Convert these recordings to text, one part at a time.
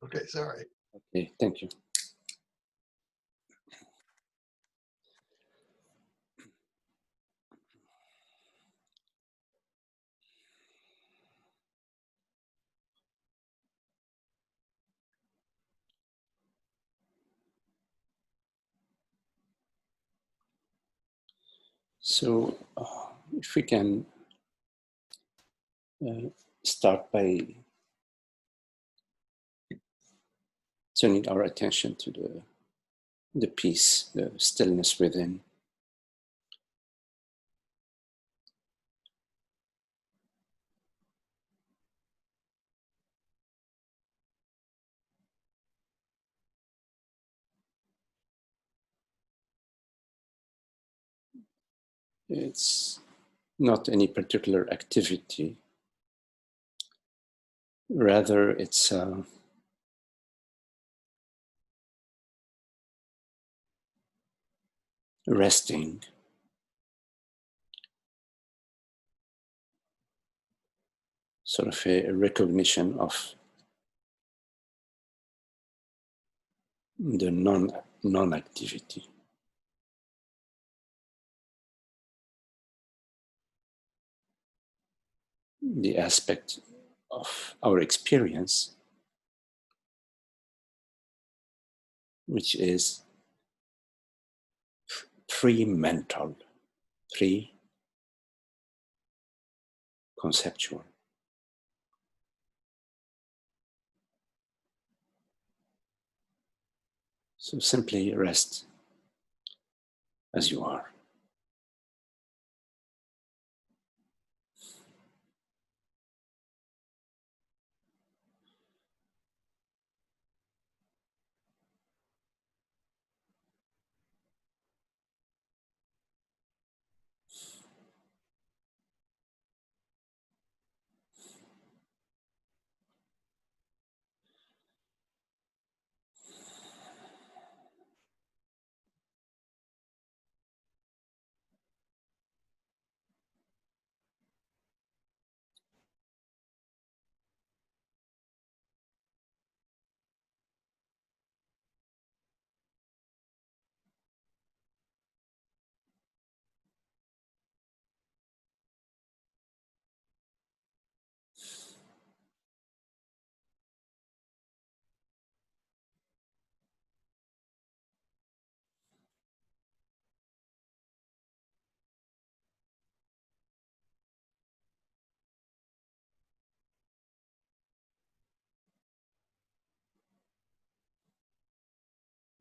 Okay, sorry. Okay, thank you. So, if we can start by turning our attention to the peace, the stillness within. It's not any particular activity, rather it's resting, sort of a recognition of the non-activity. The aspect of our experience which is pre-mental, pre-conceptual. So simply rest as you are.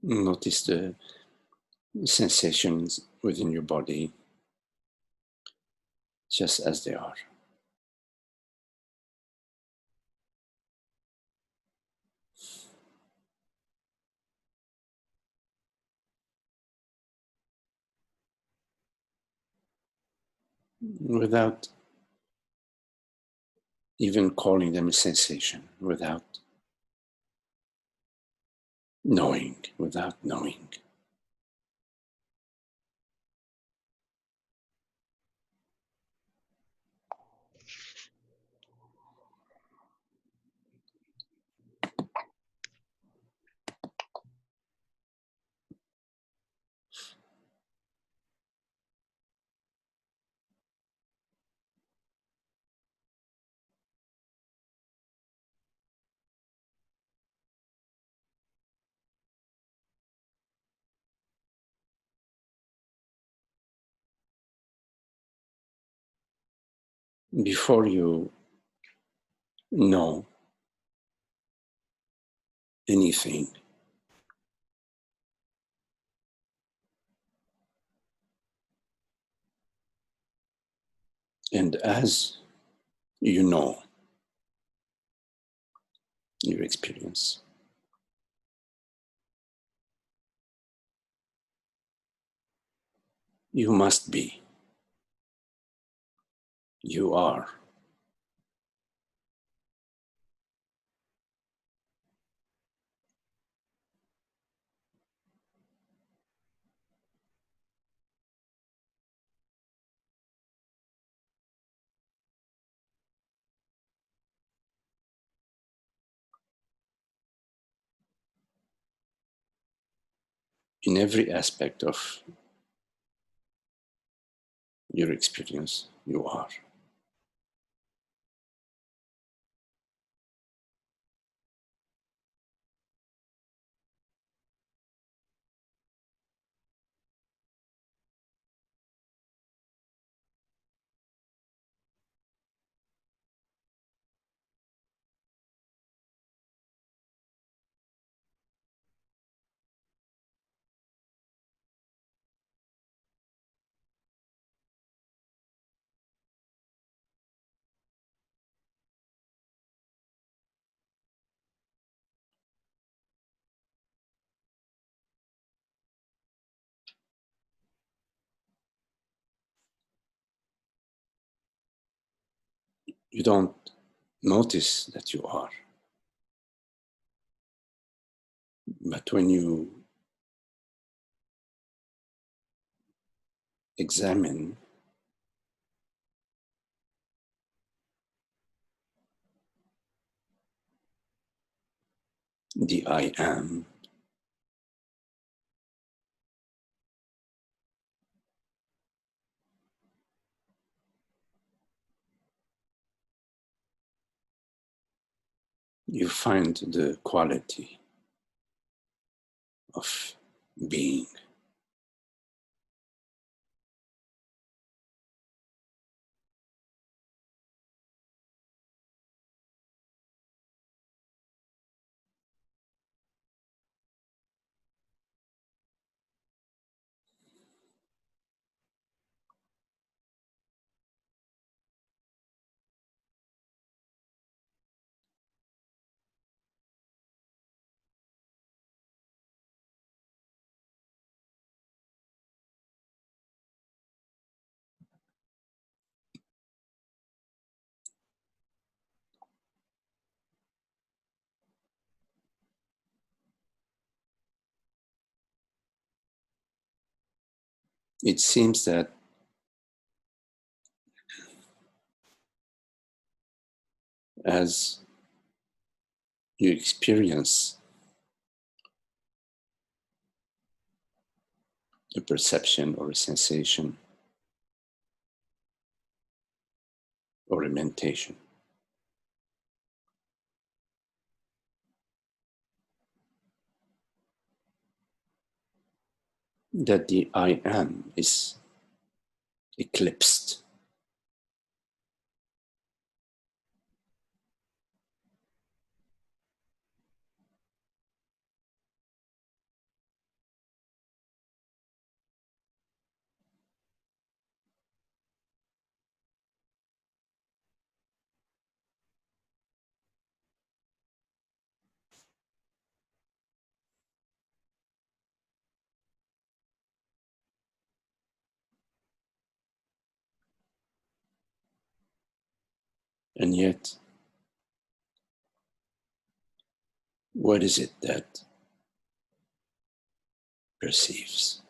Notice the sensations within your body just as they are. Without even calling them a sensation, without knowing. Before you know anything, and as you know your experience, you must be, you are. in every aspect of your experience, you are. You don't notice that you are. But when you examine the I am, you find the quality of being. It seems that as you experience a perception or a sensation or a mentation, that the I am is eclipsed. And yet, what is it that perceives?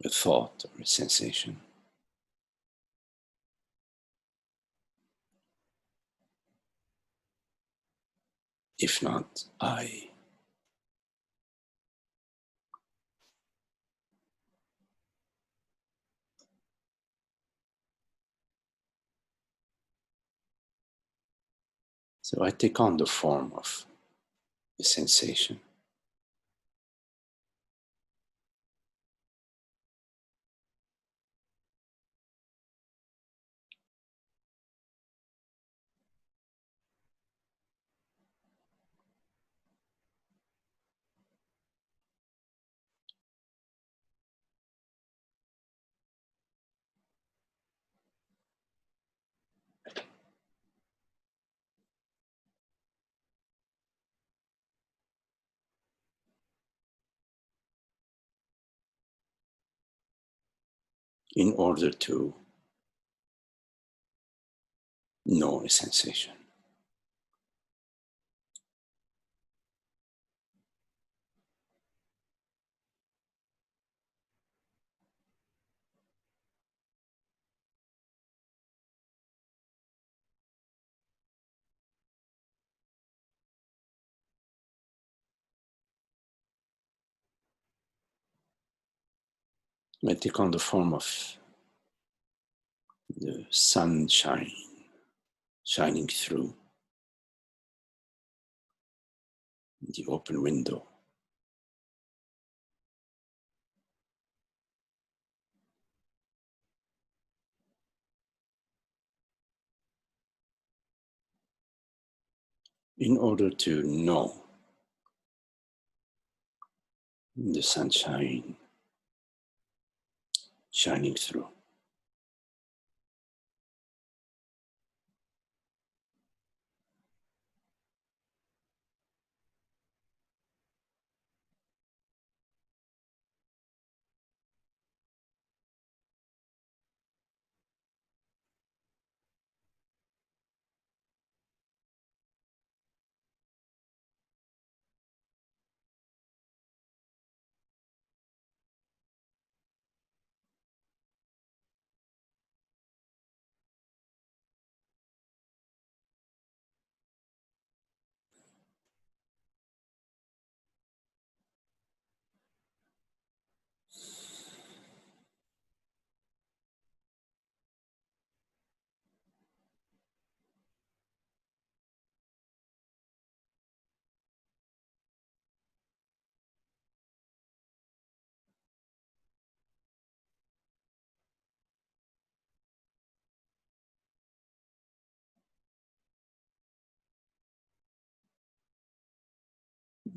A thought or a sensation? If not, I. So I take on the form of a sensation. In order to know a sensation. may take on the form of the sunshine shining through the open window. In order to know the sunshine shining through.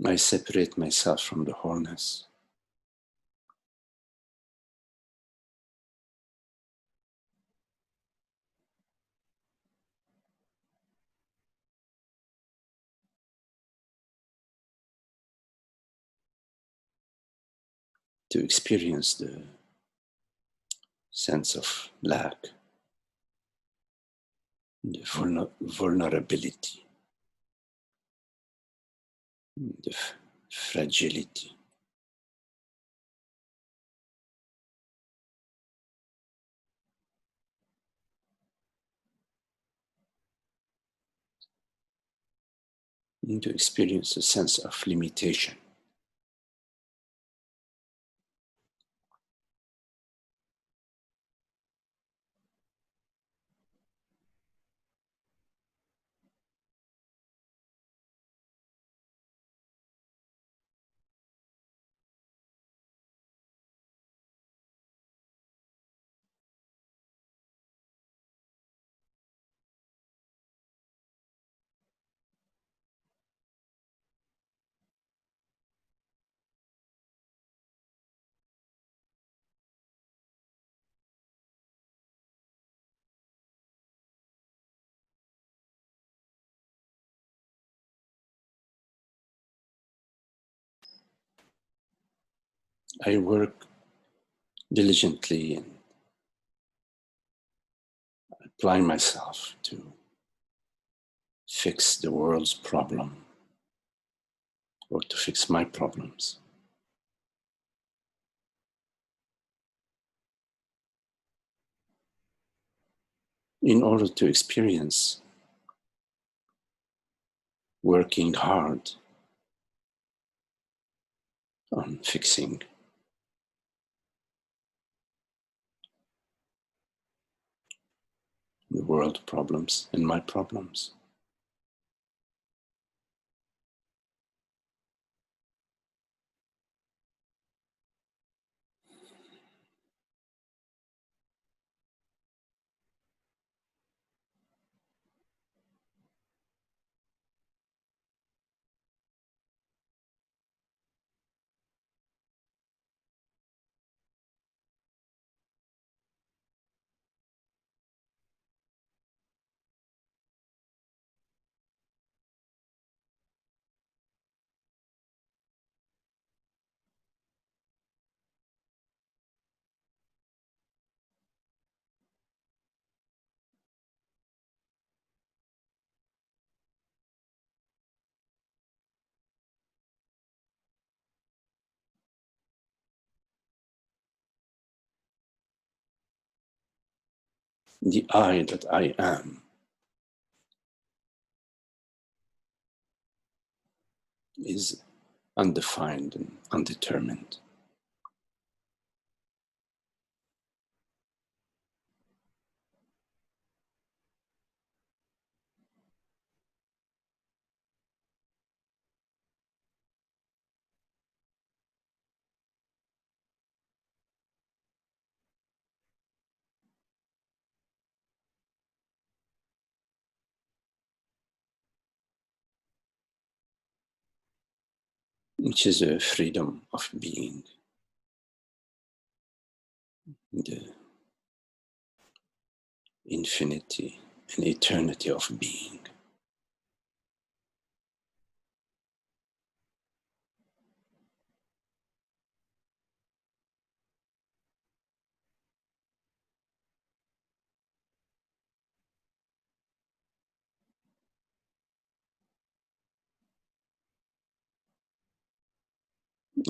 I separate myself from the wholeness. To experience the sense of lack, the vulnerability, the fragility, and to experience a sense of limitation. I work diligently and apply myself to fix the world's problem or to fix my problems. In order to experience working hard on fixing the world problems and my problems. The I that I am is undefined and undetermined. which is a freedom of being, the infinity and eternity of being.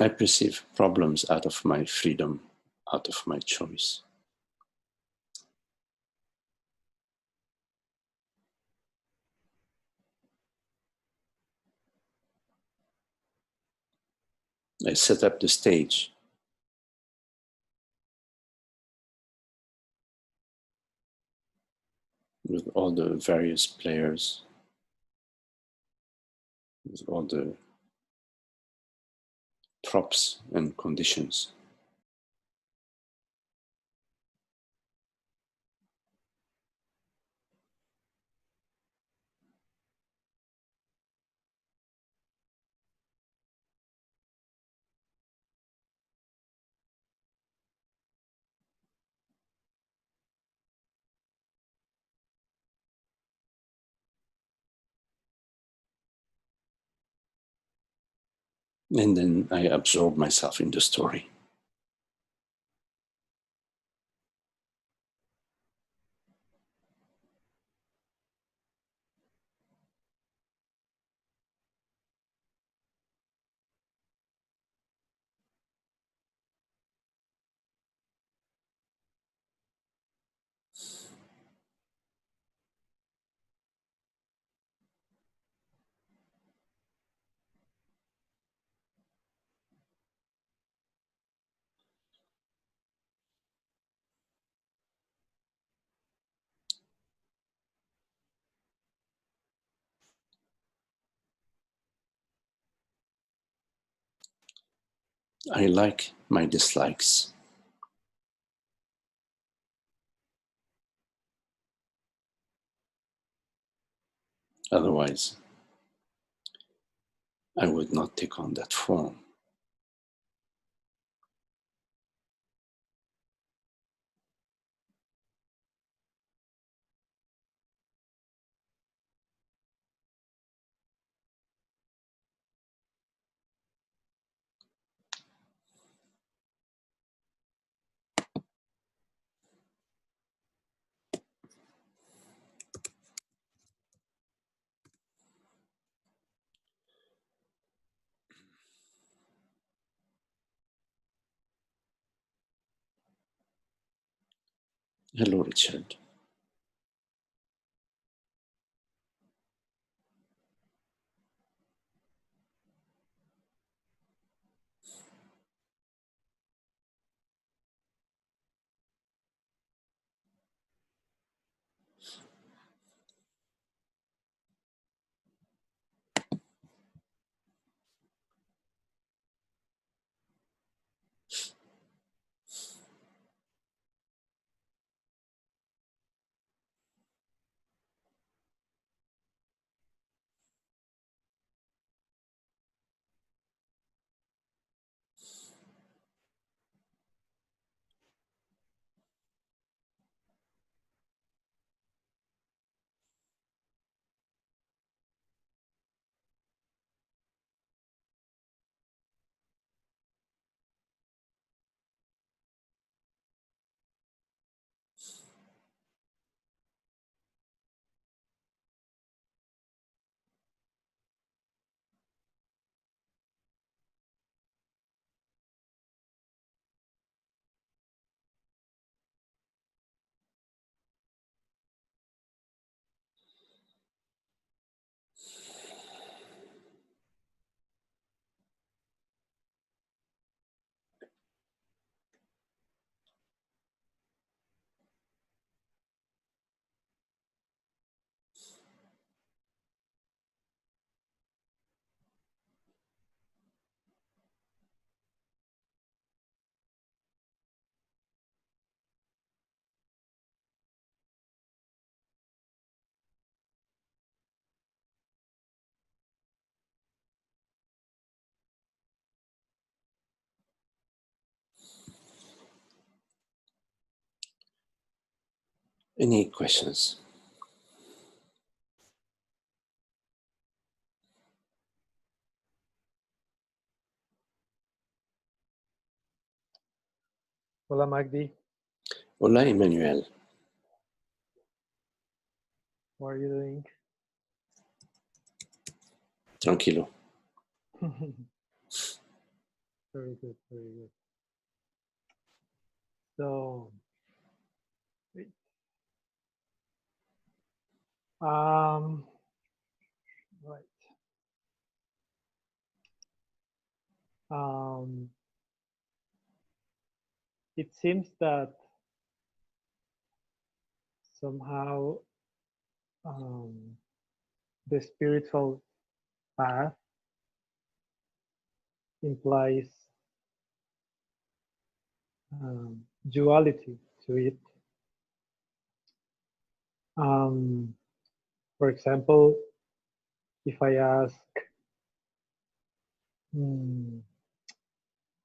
I perceive problems out of my freedom, out of my choice. I set up the stage with all the various players, with all the props and conditions. And then I absorb myself in the story. I like my dislikes. Otherwise, I would not take on that form. Hello, Richard. Any questions? Hola, Magdi. Hola, Emmanuel. How are you doing? Tranquilo. Very good, very good. So, wait. Right. It seems that somehow the spiritual path implies duality to it. For example, if I ask,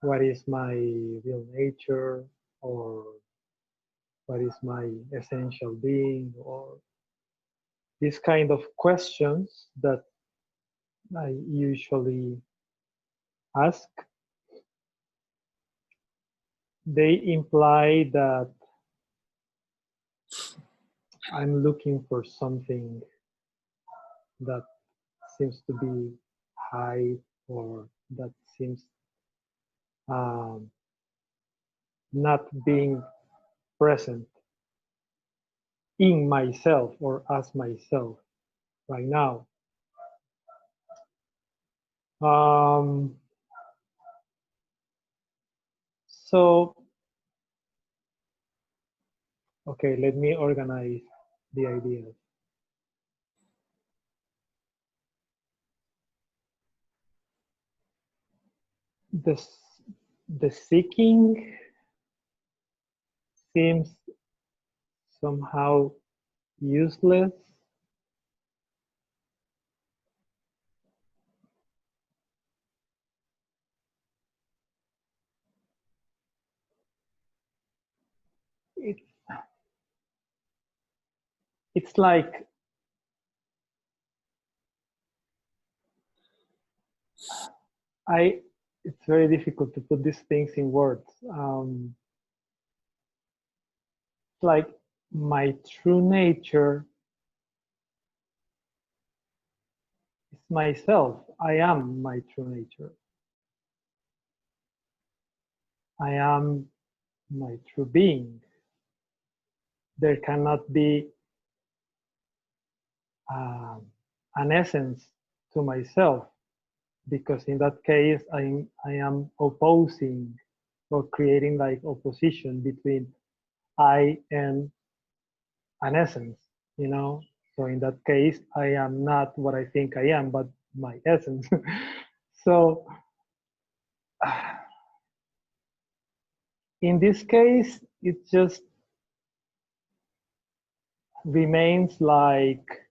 what is my real nature, or what is my essential being, or these kind of questions that I usually ask, they imply that I'm looking for something that seems to be high, or that seems not being present in myself or as myself right now. So, okay, let me organize the ideas. The seeking seems somehow useless. It's like it's very difficult to put these things in words. Like my true nature is myself. I am my true nature. I am my true being. There cannot be an essence to myself, because in that case I am opposing or creating like opposition between I and an essence, you know. So in that case I am not what I think I am, but my essence. So in this case it just remains like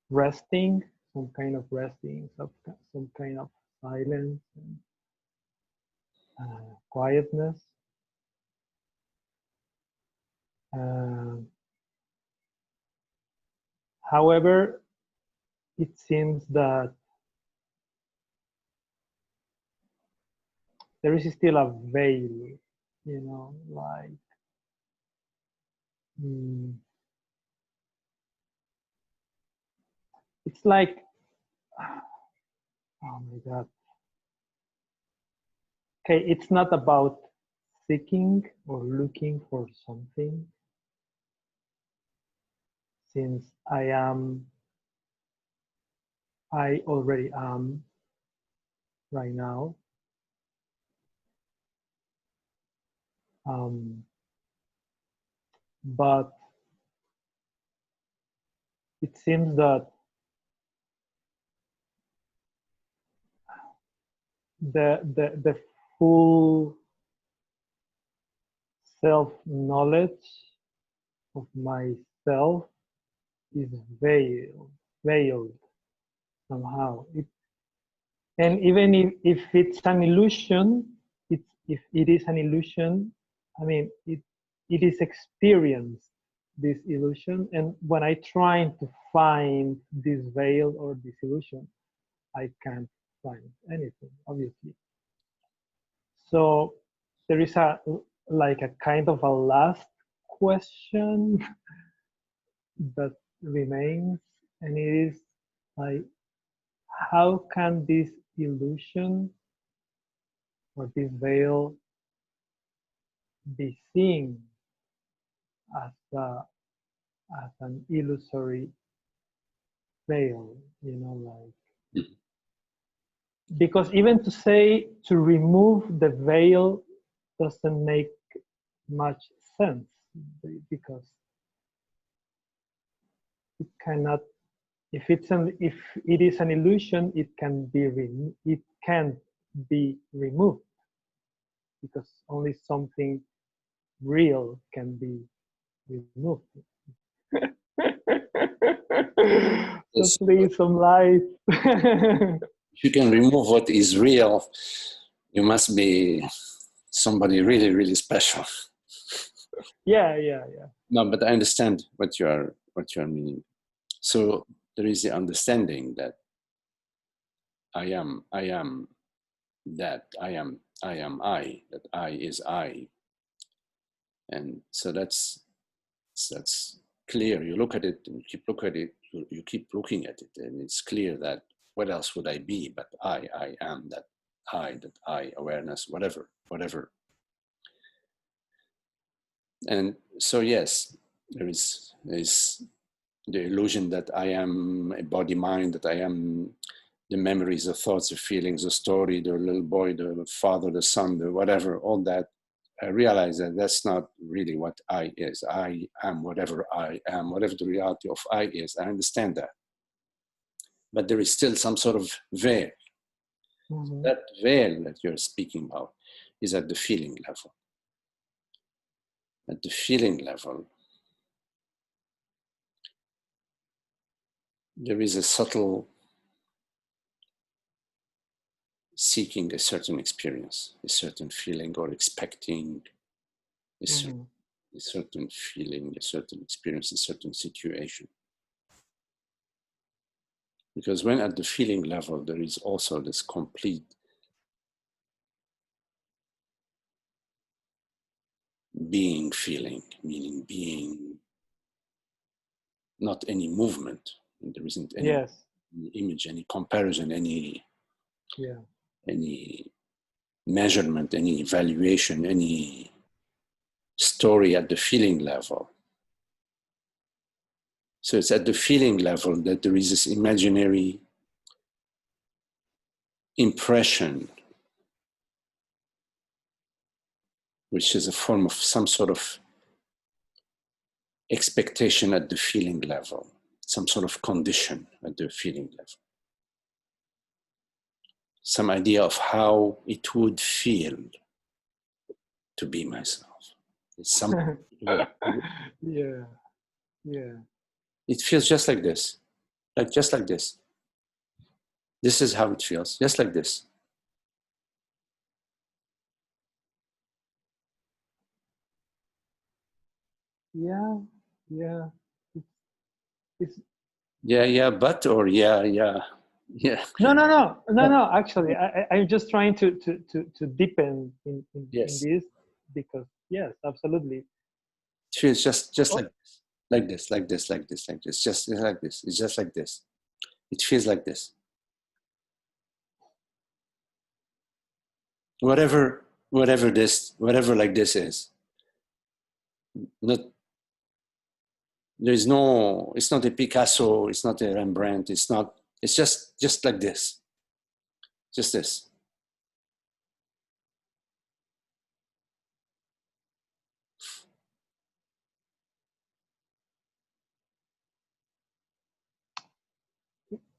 resting, some kind of resting, some kind of silence and quietness. However, it seems that there is still a veil, you know, like it's like, oh my God. Okay, it's not about seeking or looking for something, since I already am right now. But it seems that the full self-knowledge of myself is veiled somehow. And even if it's an illusion, if it is an illusion, I mean, it it is experienced, this illusion, and when I try to find this veil or this illusion, I can't find anything, obviously. So there is a like a kind of a last question that remains, and it is like, how can this illusion or this veil be seen as as an illusory veil? You know, like, because even to say to remove the veil doesn't make much sense, because it cannot, if it is an illusion, it can be it can't be removed, because only something real can be removed. So Yes. please, some light. If you can remove what is real, you must be somebody really, really special. Yeah. No, but I understand what you are meaning. So there is the understanding that I am that that I is I. And so that's clear. You look at it and you keep looking at it, you keep looking at it, and it's clear that what else would I be but I am that I, awareness, whatever. And so yes, there is the illusion that I am a body mind, that I am the memories, the thoughts, the feelings, the story, the little boy, the father, the son, the whatever, all that. I realize that that's not really what I is. I am whatever I am, whatever the reality of I is. I understand that. But there is still some sort of veil. Mm-hmm. That veil that you're speaking about is at the feeling level. At the feeling level, there is a subtle seeking a certain experience, a certain feeling, or expecting a certain feeling, a certain experience, a certain situation. Because when at the feeling level, there is also this complete being feeling, meaning being, not any movement. There isn't any image, any comparison, any measurement, any evaluation, any story at the feeling level. So it's at the feeling level that there is this imaginary impression, which is a form of some sort of expectation at the feeling level, some sort of condition at the feeling level, some idea of how it would feel to be myself. It's something. Yeah. It feels just like this, just like this. This is how it feels, just like this. Yeah. It's but or yeah. No. Actually, I'm just trying to deepen in Yes. this, because yes, absolutely. It feels just like this. Just like this. It's just like this. It feels like this. Whatever like this is. It's not a Picasso, it's not a Rembrandt, it's just like this. Just this.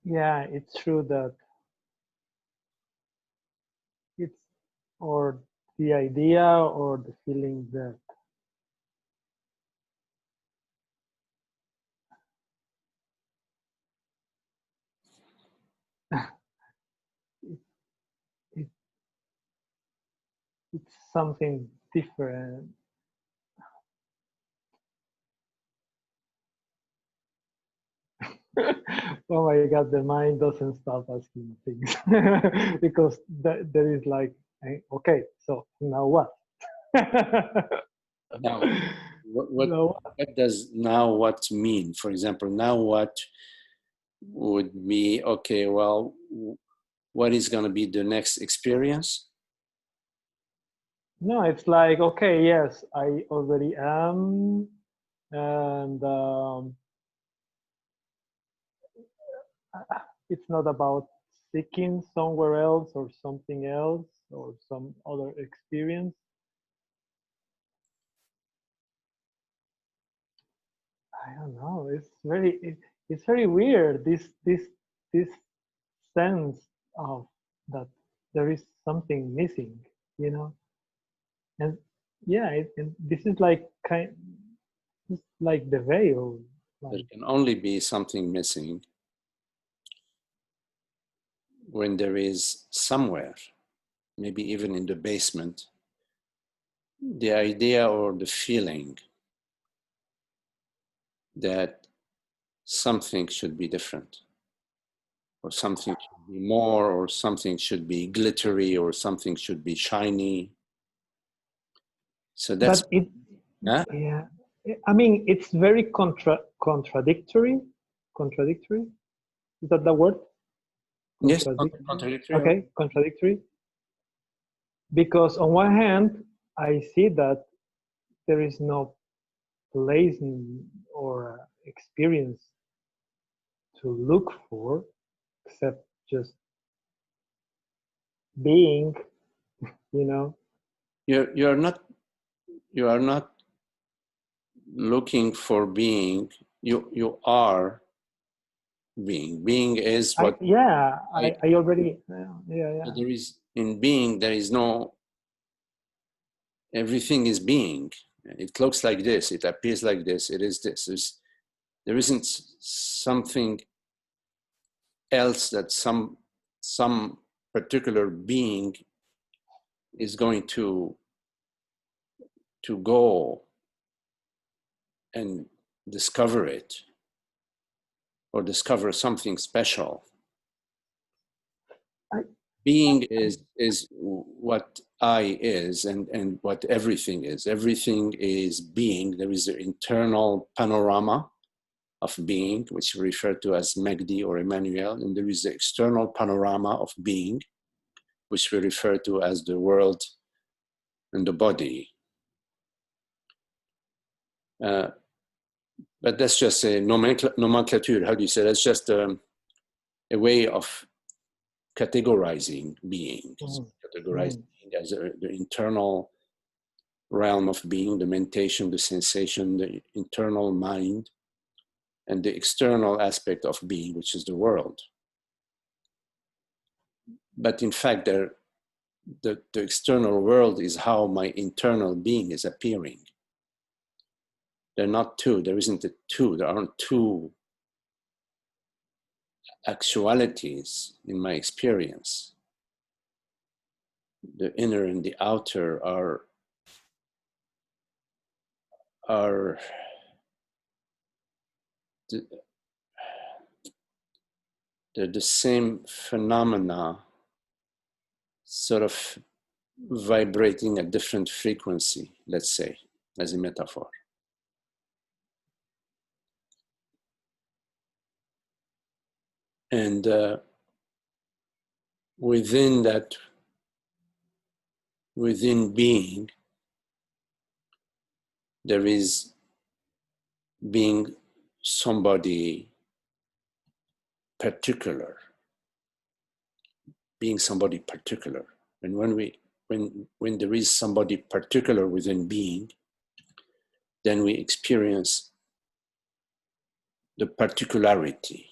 Yeah, it's true that it's, or the idea or the feeling that it, it's something different. Oh my God, the mind doesn't stop asking things because there is like, okay, so now what? Now, Now what does now what mean? For example, now what would be, okay, well, what is going to be the next experience? no, it's like, okay, yes, I already am, and it's not about seeking somewhere else or something else or some other experience. I don't know. It's very weird. This sense of that there is something missing, you know. And yeah, this is like it's like the veil. There Like, can only be something missing when there is somewhere, maybe even in the basement, the idea or the feeling that something should be different, or something should be more, or something should be glittery, or something should be shiny. So that's, but it, yeah, yeah. I mean, it's very contradictory. Contradictory. Is that the word? yes, Contradictory. contradictory. Okay, contradictory. Because on one hand, I see that there is no place or experience to look for except just being, you know. You're not, you are not looking for being. You are being. Being is what I. I already, yeah. There is in being. There is no. Everything is being. It looks like this. It appears like this. It is this. There isn't something else that some particular being is going to go and discover it or discover something special. I, Being is what I is, and what everything is. Everything is being. There is an internal panorama of being, which we refer to as Magdi or Emmanuel, and there is the external panorama of being, which we refer to as the world and the body. But that's just a nomenclature. How do you say? That's just a way of categorizing being. mm, Categorizing mm. as the internal realm of being, the mentation, the sensation, the internal mind, and the external aspect of being, which is the world. But in fact, the external world is how my internal being is appearing. They're not two. There isn't a two. There aren't two actualities in my experience. The inner and the outer are they're the same phenomena, sort of vibrating at different frequency, let's say, as a metaphor. And within that, within being, there is being somebody particular, being somebody particular. And when there is somebody particular within being, then we experience the particularity,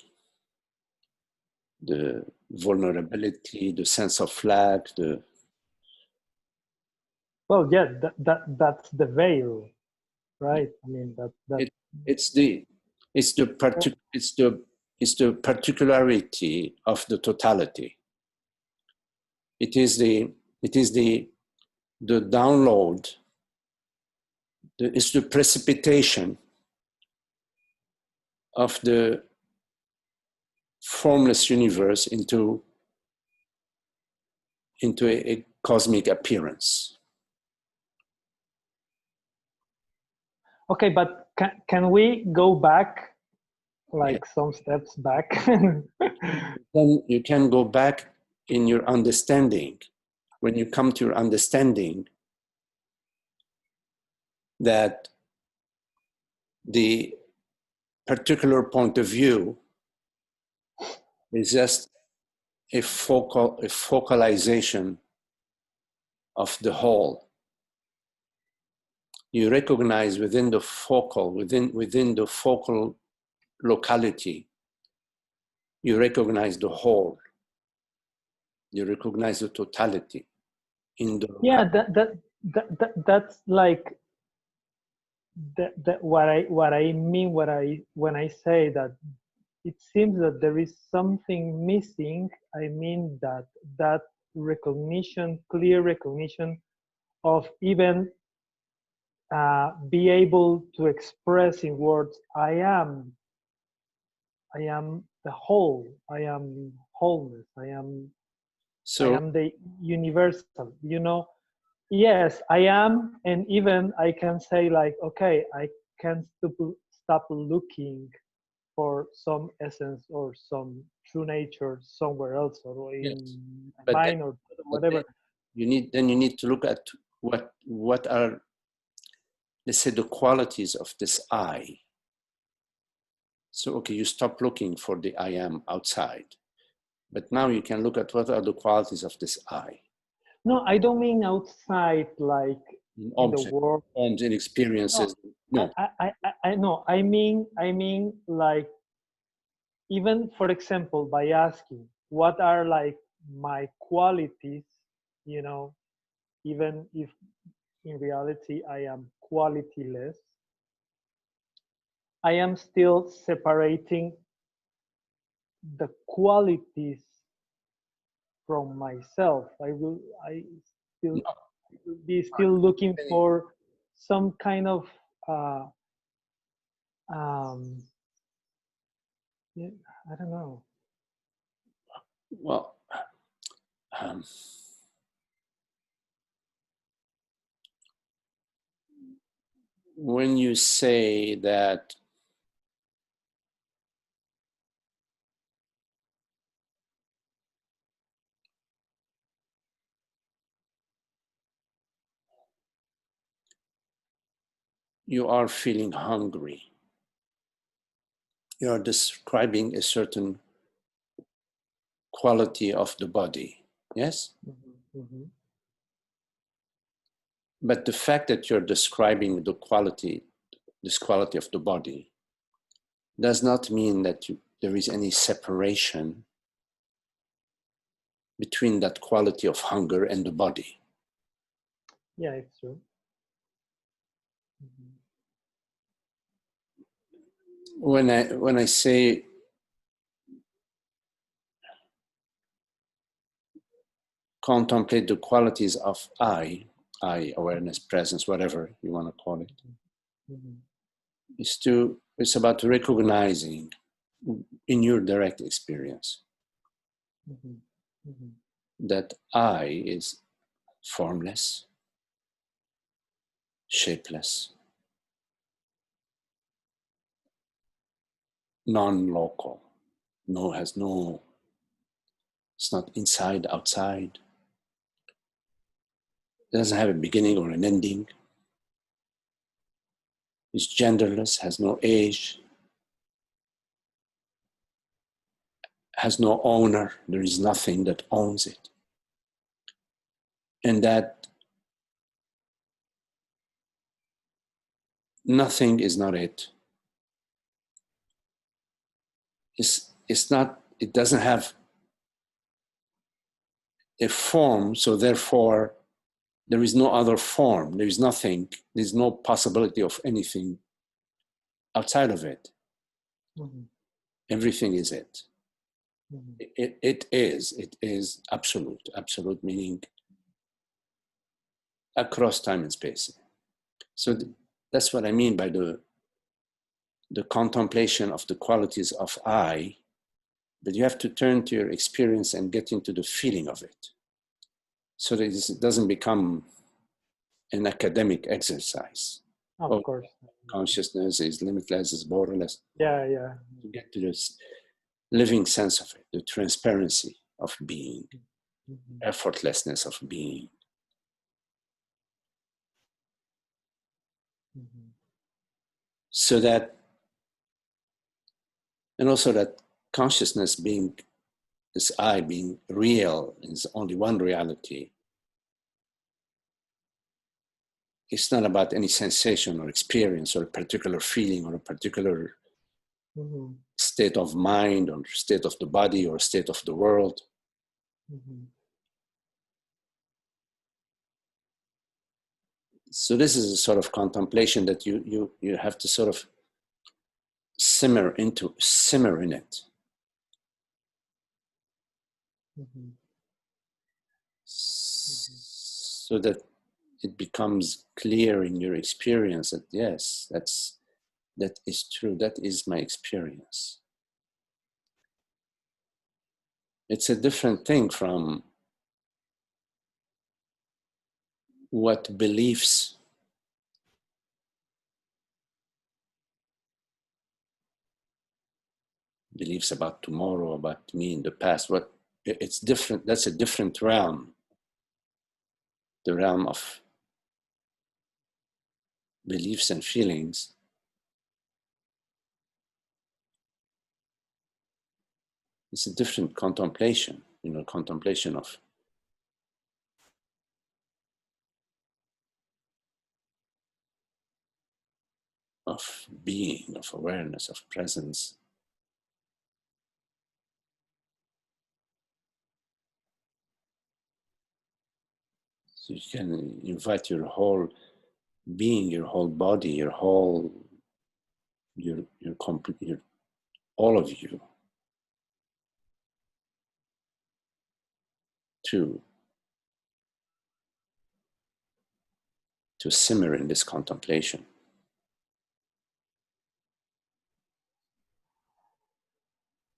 the vulnerability, the sense of lack, Well, yeah, that's the veil, right? I mean, that it, it's the it's the it's the particularity of the totality. It is the download. It's the precipitation of the formless universe into a cosmic appearance. Okay, but can we go back, like Yeah. some steps back? Then you can go back in your understanding. When you come to your understanding that the particular point of view is just a focalization of the whole. You recognize within the focal locality, you recognize the whole. You recognize the totality in the Yeah, that's like what I mean when I say that it seems that there is something missing. I mean that recognition, clear recognition of even be able to express in words, I am the whole, I am wholeness, I so am the universal, you know. Yes, I am, and even I can say like, okay, I can stop looking for some essence or some true nature somewhere else or yes, in but then, mine or whatever. you need to look at what are, let's say, the qualities of this I. So okay, you stop looking for the I am outside, but now you can look at what are the qualities of this I. No, I don't mean outside like In in the object, world. forms, in No, experiences. No. I know. I mean like, even for example, by asking what are like my qualities, you know, even if in reality I am qualityless, I am still separating the qualities from myself. I still No. will be still looking for some kind of uh, um, yeah, I don't know. Well, um, when you say that you are feeling hungry, you are describing a certain quality of the body, yes? Mm-hmm, mm-hmm. But the fact that you're describing this quality of the body, does not mean that there is any separation between that quality of hunger and the body. Yeah, it's true. Mm-hmm. When I say contemplate the qualities of I, awareness, presence, whatever you want to call it, Mm-hmm. it's about recognizing in your direct experience Mm-hmm. Mm-hmm. that I is formless, shapeless, non-local, it's not inside, outside, it doesn't have a beginning or an ending, it's genderless, has no age, has no owner, there is nothing that owns it. And that nothing is not it. It's not, it doesn't have a form, so therefore there is no other form, there is nothing, there's no possibility of anything outside of it. Mm-hmm. Everything is it. Mm-hmm. It is absolute meaning across time and space. So that's what I mean by the contemplation of the qualities of I But you have to turn to your experience and get into the feeling of it, so that it doesn't become an academic exercise. Of course. Consciousness is limitless, is borderless. Yeah, yeah. To get to this living sense of it, the transparency of being, effortlessness of being. So that, and also that consciousness being, this I being real, is only one reality. It's not about any sensation or experience or a particular feeling or a particular state of mind or state of the body or state of the world. So this is a sort of contemplation that you have to sort of simmer in it. So that it becomes clear in your experience that yes, that is true, that is my experience. It's a different thing from what beliefs about tomorrow, about me in the past, what it's different. That's a different realm, the realm of beliefs and feelings. It's a different contemplation, contemplation of being, of awareness, of presence. So you can invite your whole being, your whole body, your whole, your all of you to simmer in this contemplation.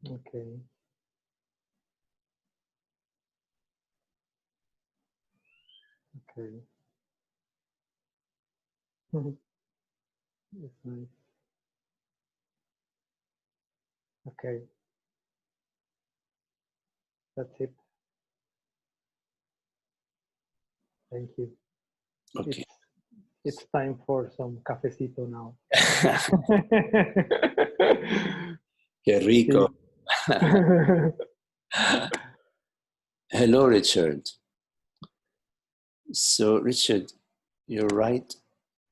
Okay. Okay. It's nice. Okay. That's it. Thank you. Okay. It's time for some cafecito now. Qué rico. Hello, Richard. So, Richard, you're right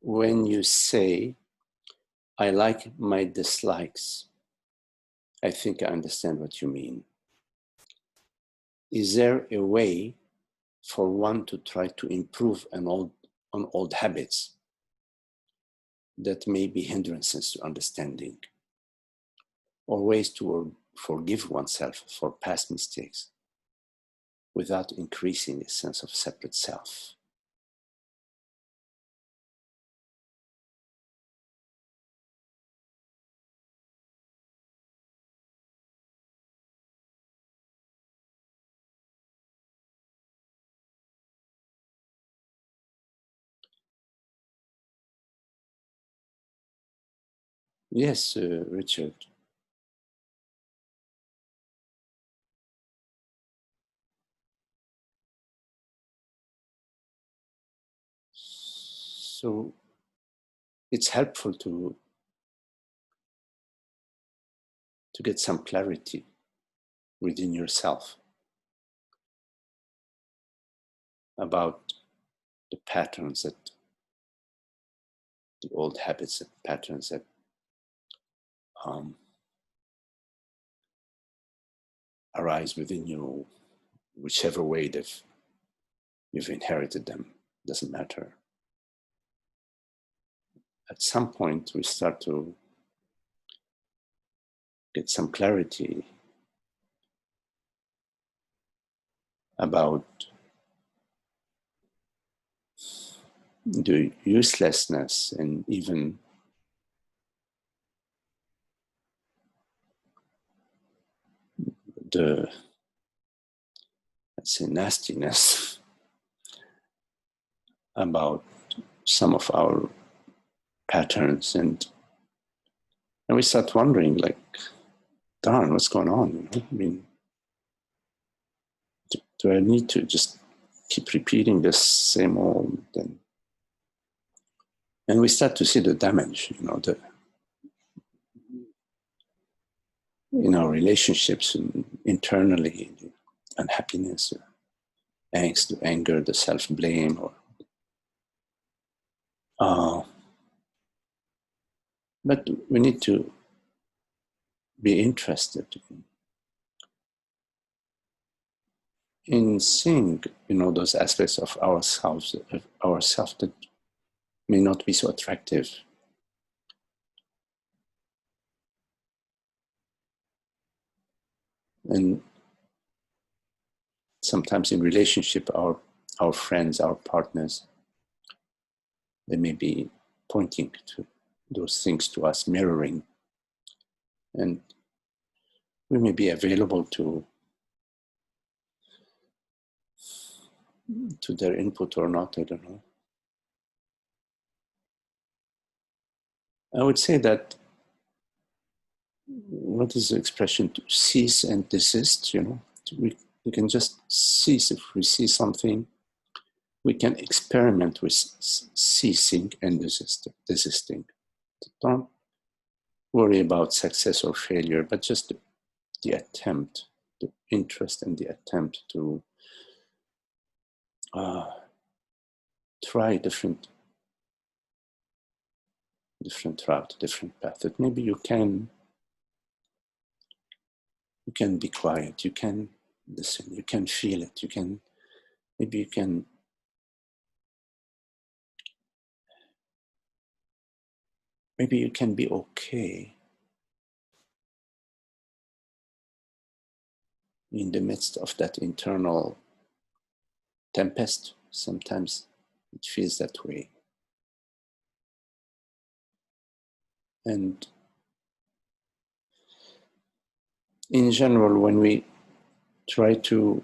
when you say, I like my dislikes. I think I understand what you mean. Is there a way for one to try to improve on old habits that may be hindrances to understanding, or ways to forgive oneself for past mistakes without increasing a sense of separate self? Yes, Richard. So it's helpful to get some clarity within yourself about the patterns that, the old habits and patterns that arise within you, whichever way you've inherited them, doesn't matter. At some point, we start to get some clarity about the uselessness and even the, let's say, nastiness about some of our patterns, and we start wondering, like, darn, what's going on? You know? I mean, do I need to just keep repeating this same old? And we start to see the damage, you know, in our relationships and internally, the unhappiness, angst, the anger, the self-blame, or but we need to be interested in seeing, you know, those aspects of ourselves that may not be so attractive. And sometimes in relationship, our friends, our partners, they may be pointing to those things to us, mirroring, and we may be available to their input or not, I don't know. I would say that, what is the expression, to cease and desist, you know? We can just cease. If we see something, we can experiment with ceasing and desisting. Don't worry about success or failure, but just the attempt, the interest and the attempt to try different route, different path. That maybe you can be quiet, you can listen, you can feel it, maybe you can be okay in the midst of that internal tempest. Sometimes it feels that way. And in general, when we try to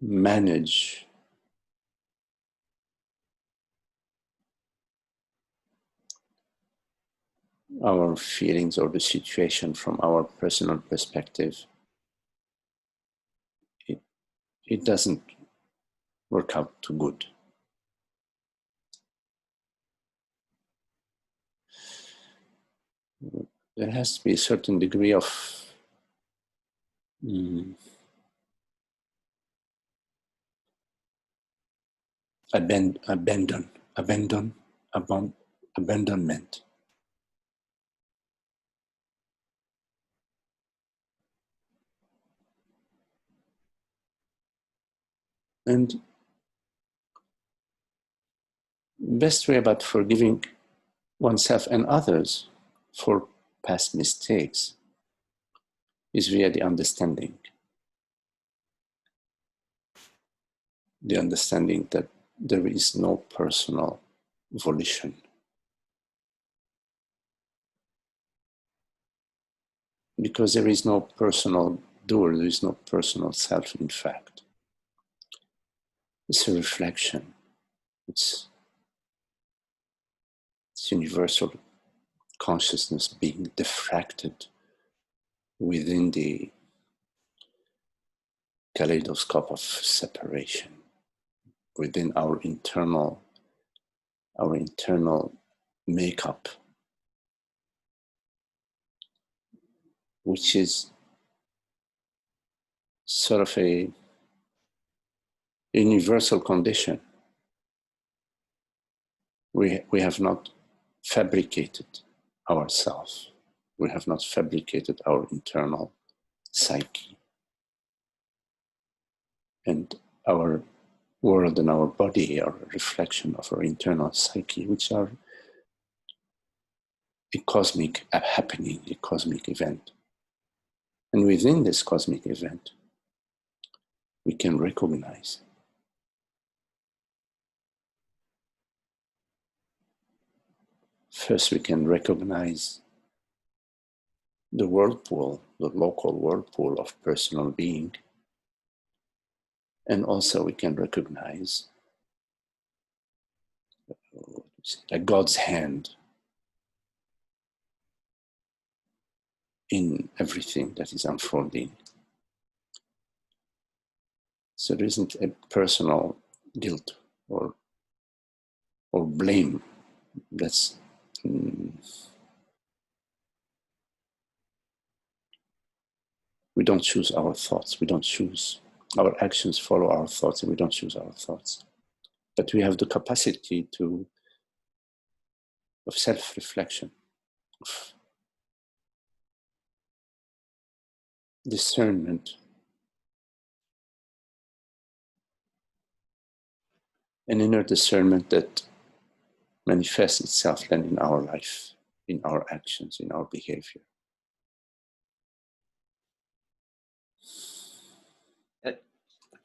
manage our feelings or the situation from our personal perspective, it doesn't work out too good. There has to be a certain degree of abandonment. And best way about forgiving oneself and others for past mistakes is via the understanding that there is no personal volition. Because there is no personal doer, there is no personal self, in fact. It's a reflection. It's universal consciousness being diffracted within the kaleidoscope of separation, within our internal makeup, which is sort of a universal condition. We have not fabricated ourselves. We have not fabricated our internal psyche. And our world and our body are a reflection of our internal psyche, which are a cosmic happening, a cosmic event. And within this cosmic event, we can recognize first, we can recognize the whirlpool, the local whirlpool of personal being. And also we can recognize like God's hand in everything that is unfolding. So there isn't a personal guilt or blame. That's we don't choose our thoughts. We don't choose our actions. Follow our thoughts, and we don't choose our thoughts. But we have the capacity of self-reflection, of discernment, an inner discernment that manifests itself then in our life, in our actions, in our behavior.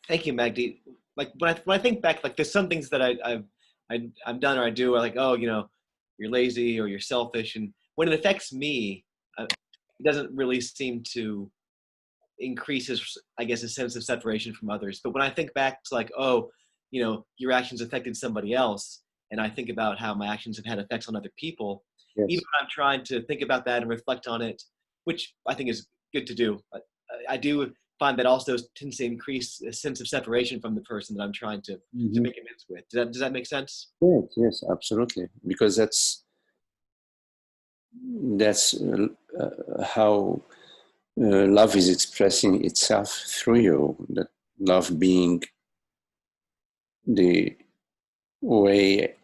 Thank you, Magdi. Like when I think back, like there's some things that I've done or I do, or like, oh, you know, you're lazy or you're selfish, and when it affects me, it doesn't really seem to increase, I guess, a sense of separation from others. But when I think back to like, oh, you know, your actions affected somebody else, and I think about how my actions have had effects on other people, Yes. even when I'm trying to think about that and reflect on it, which I think is good to do, but I do find that also tends to increase a sense of separation from the person that I'm trying to make amends with. Does that make sense? Yes, absolutely. Because that's how love is expressing itself through you. That love being the way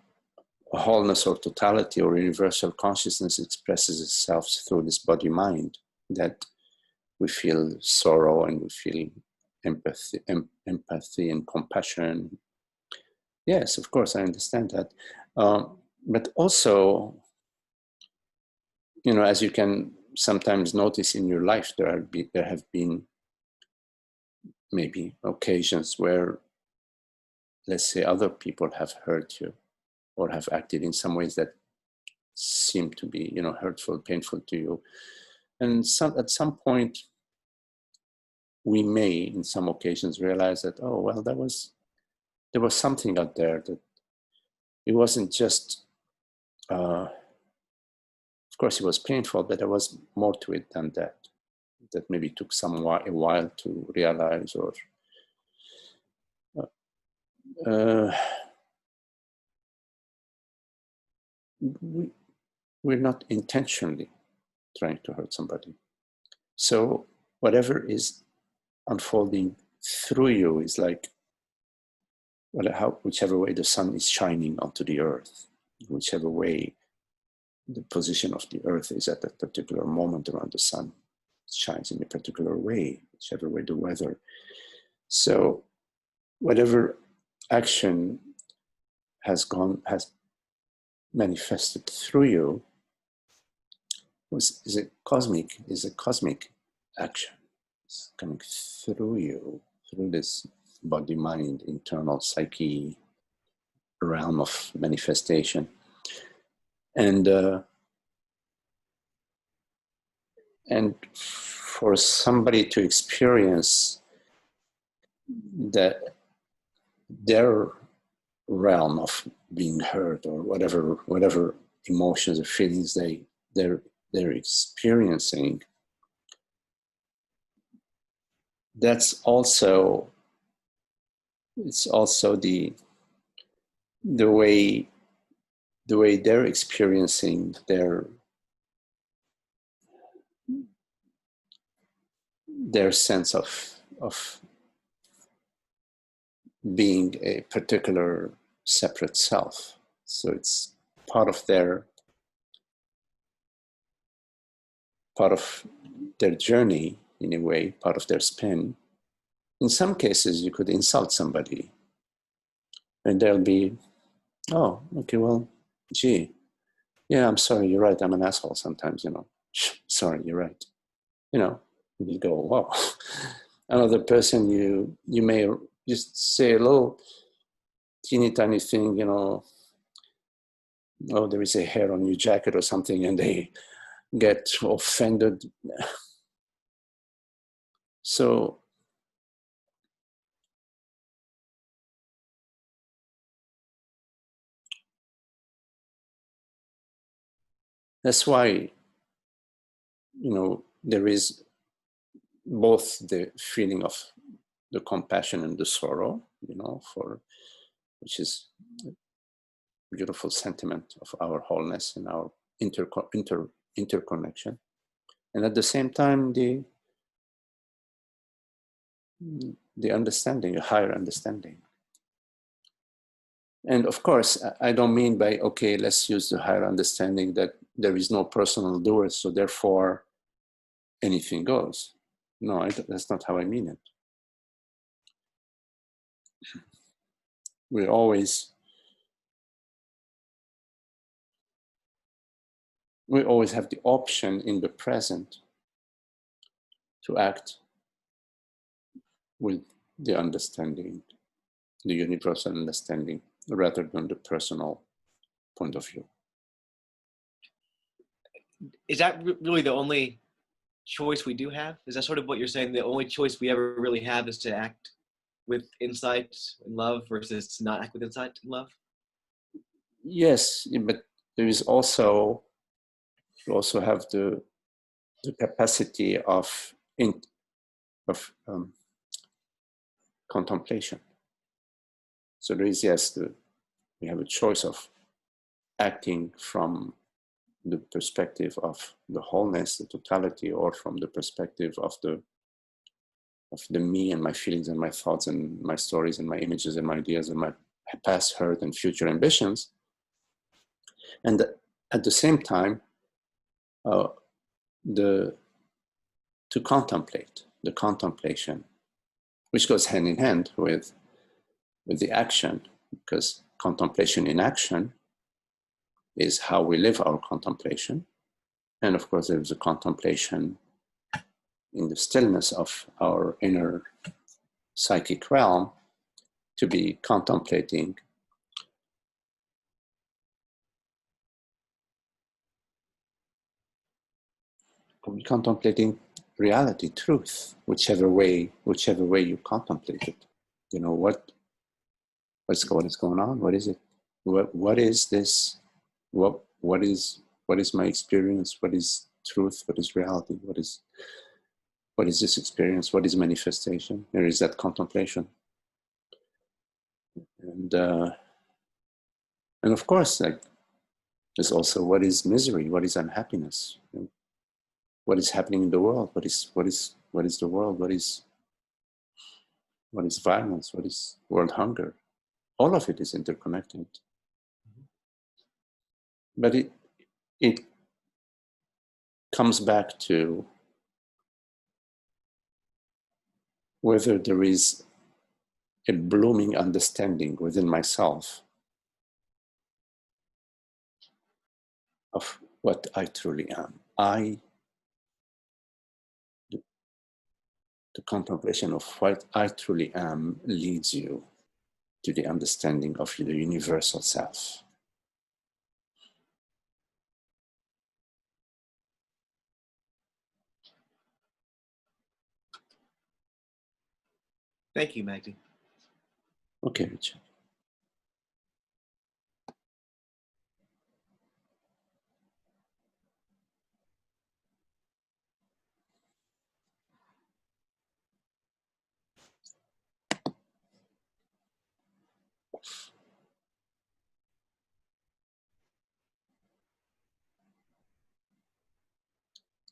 wholeness or totality or universal consciousness expresses itself through this body-mind, that we feel sorrow and we feel empathy and compassion. Yes, of course, I understand that. But also, you know, as you can sometimes notice in your life, there have been maybe occasions where, let's say, other people have hurt you or have acted in some ways that seem to be, you know, hurtful, painful to you. And at some point, we may, in some occasions, realize that, oh, well, there was something out there, that it wasn't just, of course, it was painful, but there was more to it than that. That maybe took a while to realize, or we're not intentionally trying to hurt somebody. So whatever is unfolding through you is like, whichever way the sun is shining onto the earth, whichever way the position of the earth is at that particular moment around the sun, it shines in a particular way, whichever way the weather. So whatever action has manifested through you is a cosmic action. It's coming through you, through this body, mind, internal psyche realm of manifestation. And for somebody to experience that their realm of being hurt, or whatever emotions or feelings they're experiencing, it's also the way they're experiencing their sense of being a particular separate self. So it's part of their journey, in a way, part of their spin. In some cases, you could insult somebody and they'll be, oh, okay, well, gee, yeah, I'm sorry, you're right, I'm an asshole sometimes, you know. Sorry, you're right. You know, and you go, wow. Another person, you may just say a little teeny tiny thing, you know, oh, there is a hair on your jacket or something, and they get offended. So that's why, there is both the feeling of the compassion and the sorrow, which is a beautiful sentiment of our wholeness and our interconnection. And at the same time, the understanding, a higher understanding. And of course, I don't mean by, okay, let's use the higher understanding that there is no personal doer, so therefore anything goes. No, that's not how I mean it. We always have the option in the present to act with the understanding, the universal understanding, rather than the personal point of view. Is that really the only choice we do have? Is that sort of what you're saying? The only choice we ever really have is to act with insight and love versus to not act with insight and love? Yes, but there is also, you also have the capacity of contemplation. So there is, yes, we have a choice of acting from the perspective of the wholeness, the totality, or from the perspective of the me and my feelings and my thoughts and my stories and my images and my ideas and my past hurt and future ambitions. And at the same time, to contemplate, the contemplation, which goes hand in hand with the action, because contemplation in action is how we live our contemplation. And of course, there's a contemplation in the stillness of our inner psychic realm, to be contemplating reality, truth, whichever way you contemplate it. What is going on? What is it? What is this? What is my experience? What is truth? What is reality? What is this experience? What is manifestation? There is that contemplation. And of course, like, there's also what is misery, what is unhappiness, what is happening in the world, what is the world, what is violence, what is world hunger. All of it is interconnected. But it comes back to whether there is a blooming understanding within myself of what I truly am. The contemplation of what I truly am leads you to the understanding of the universal self. Thank you, Magdi. Okay, Richard.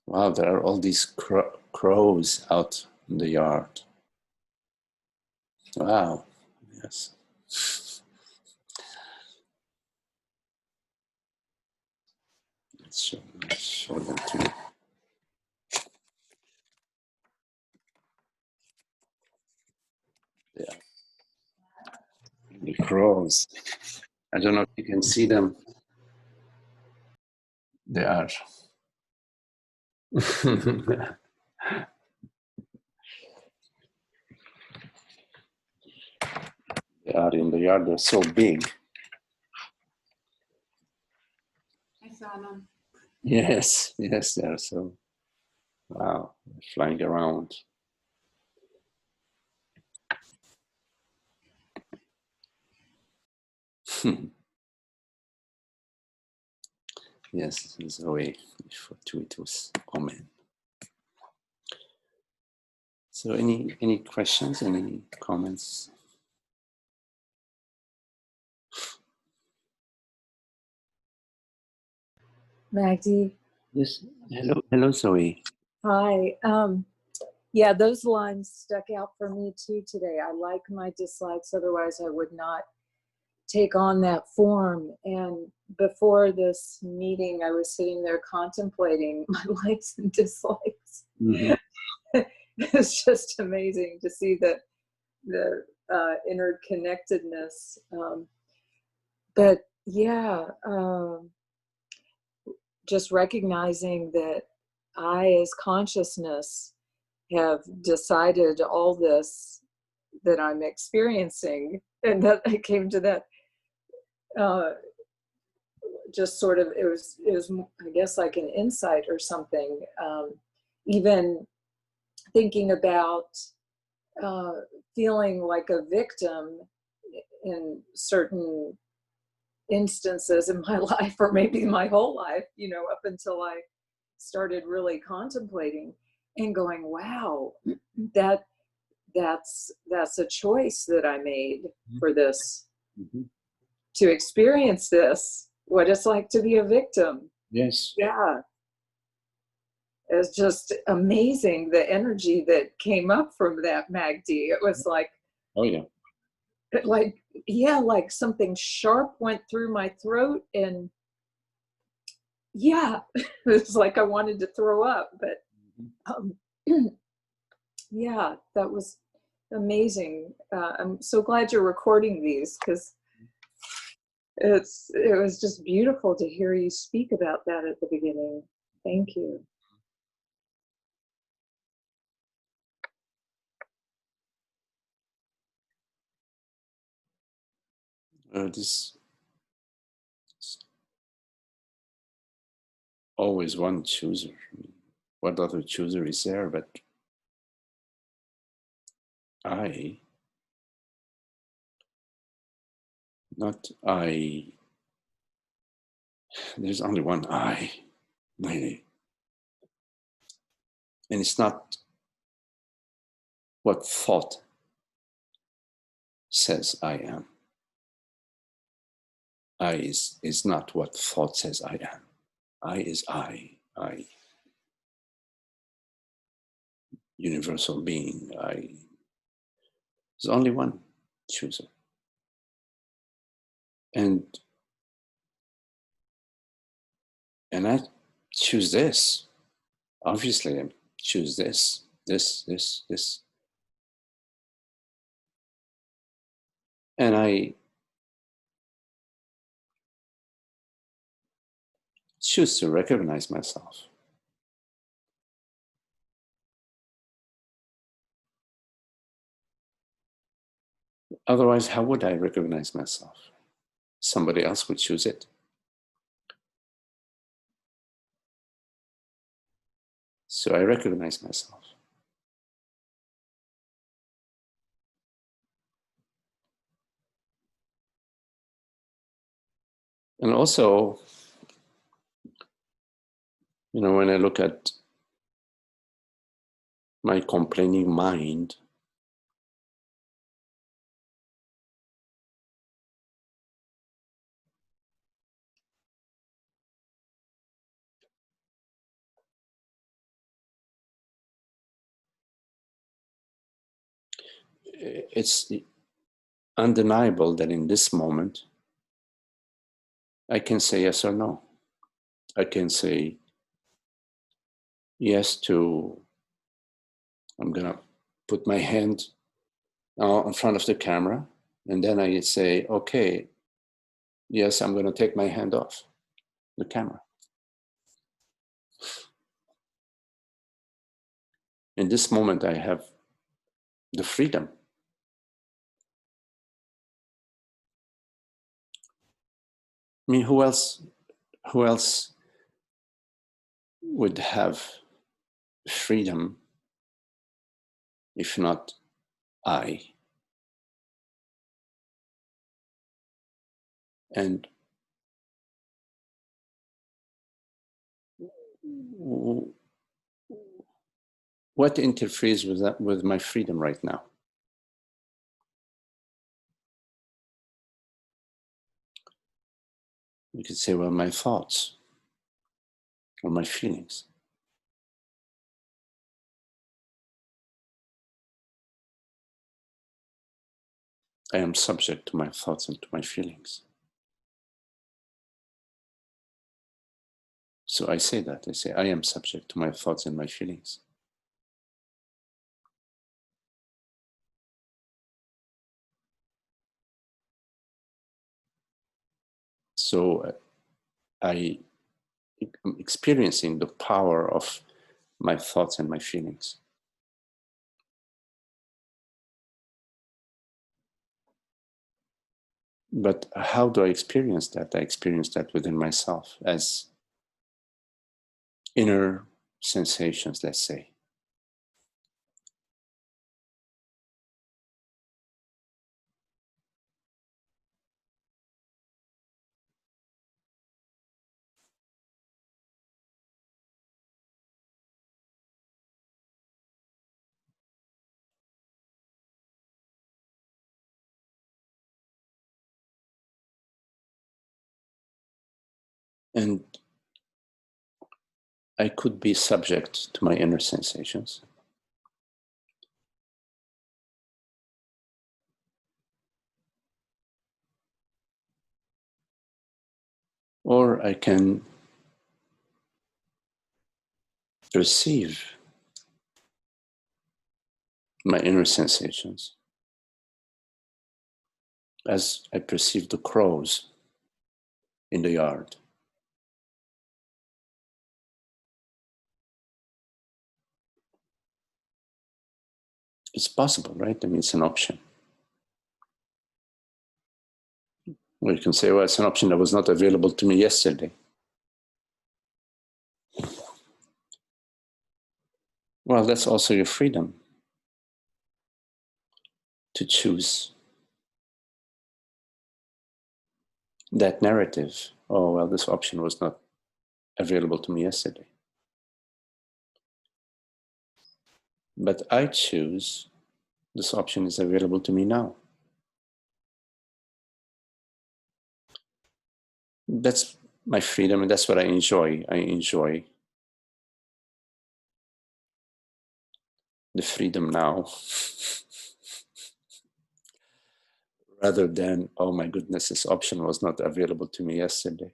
Wow, there are all these crows out in the yard. Wow, yes. Let's show them to you. Yeah. The crows. I don't know if you can see them. They are. They are in the yard. They're so big. I saw them. Yes, yes, they're so, wow, flying around. Yes, Zoe, fortuitous, omen. So any questions, any comments? Magdi. Yes, hello Zoe. Hi. Yeah, those lines stuck out for me too today. I like my dislikes, otherwise I would not take on that form. And before this meeting, I was sitting there contemplating my likes and dislikes. Mm-hmm. It's just amazing to see the interconnectedness. But yeah, just recognizing that I, as consciousness, have decided all this that I'm experiencing, and that I came to that. Just sort of, it was I guess like an insight or something. Even thinking about feeling like a victim in certain instances in my life, or maybe my whole life, up until I started really contemplating and going, wow, that's a choice that I made for this, to experience this, what it's like to be a victim. Yes. Yeah. It's just amazing, the energy that came up from that, Magdi. It was like, oh yeah, like something sharp went through my throat, and yeah, it's like I wanted to throw up, but yeah, that was amazing. I'm so glad you're recording these, because it was just beautiful to hear you speak about that at the beginning. Thank you. this always one chooser. What other chooser is there but I? Not I. There's only one I, really. And it's not what thought says I am. I is not what thought says I am. I is I. Universal being. There's only one chooser. And I choose this. Obviously, I choose this. And I choose to recognize myself. Otherwise, how would I recognize myself? Somebody else would choose it. So I recognize myself. And also, when I look at my complaining mind, it's undeniable that in this moment, I can say yes or no. I can say yes to, I'm going to put my hand in front of the camera, and then I say, okay, yes, I'm going to take my hand off the camera. In this moment, I have the freedom. I mean, who else would have freedom if not I? And what interferes with that, with my freedom right now? You could say, well, my thoughts or my feelings. I am subject to my thoughts and to my feelings. So I say that, I say, I am subject to my thoughts and my feelings. So I am experiencing the power of my thoughts and my feelings. But how do I experience that? I experience that within myself as inner sensations, let's say. And I could be subject to my inner sensations. Or I can perceive my inner sensations as I perceive the crows in the yard. It's possible, right? I mean, it's an option. Or you can say, well, it's an option that was not available to me yesterday. Well, that's also your freedom to choose that narrative. Oh, well, this option was not available to me yesterday. But I choose this option is available to me now. That's my freedom, and that's what I enjoy. I enjoy the freedom now rather than, oh my goodness, this option was not available to me yesterday.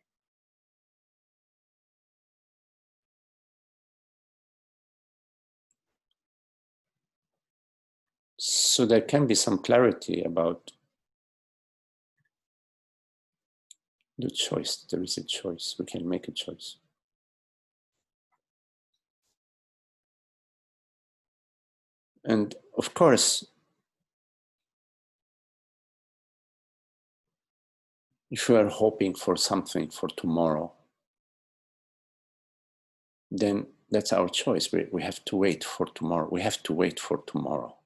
So there can be some clarity about the choice. There is a choice. We can make a choice. And of course, if we are hoping for something for tomorrow, then that's our choice. We have to wait for tomorrow. We have to wait for tomorrow.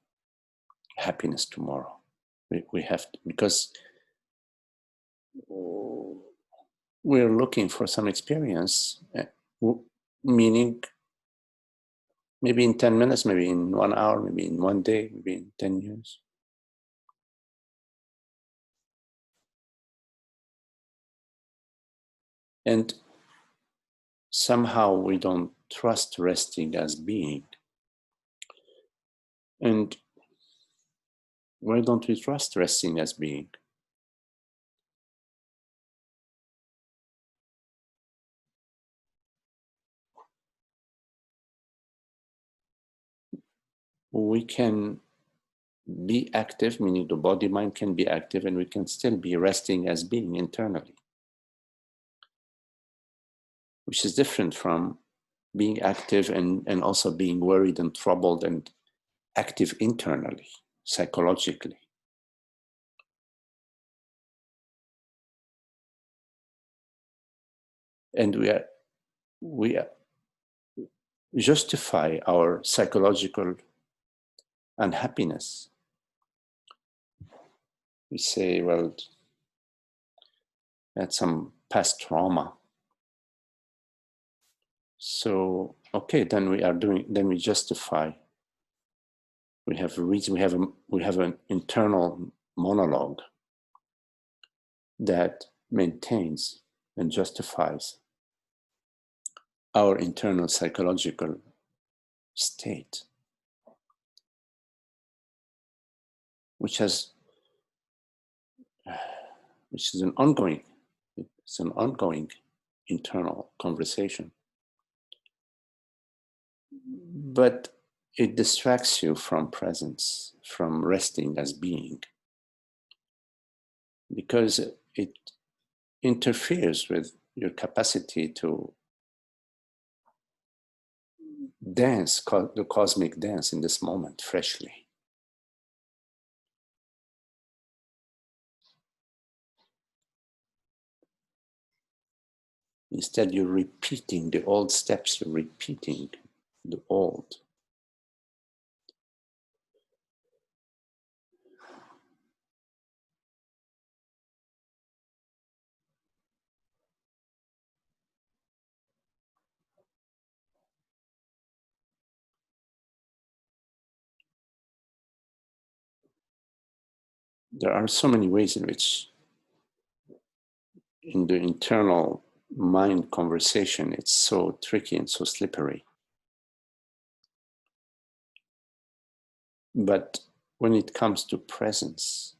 Happiness tomorrow. We have to, because we're looking for some experience, meaning maybe in 10 minutes, maybe in 1 hour, maybe in 1 day, maybe in 10 years. And somehow we don't trust resting as being. And why don't we trust resting as being? We can be active, meaning the body mind can be active, and we can still be resting as being internally, which is different from being active and also being worried and troubled and active internally, psychologically. And we justify our psychological unhappiness. We say, well, that's some past trauma. So, okay, then we justify. We have a reason, we have an internal monologue that maintains and justifies our internal psychological state, which is an ongoing internal conversation. But it distracts you from presence, from resting as being, because it interferes with your capacity to dance, the cosmic dance in this moment freshly. Instead, you're repeating the old steps, you're repeating the old. There are so many ways in which, in the internal mind conversation, it's so tricky and so slippery. But when it comes to presence,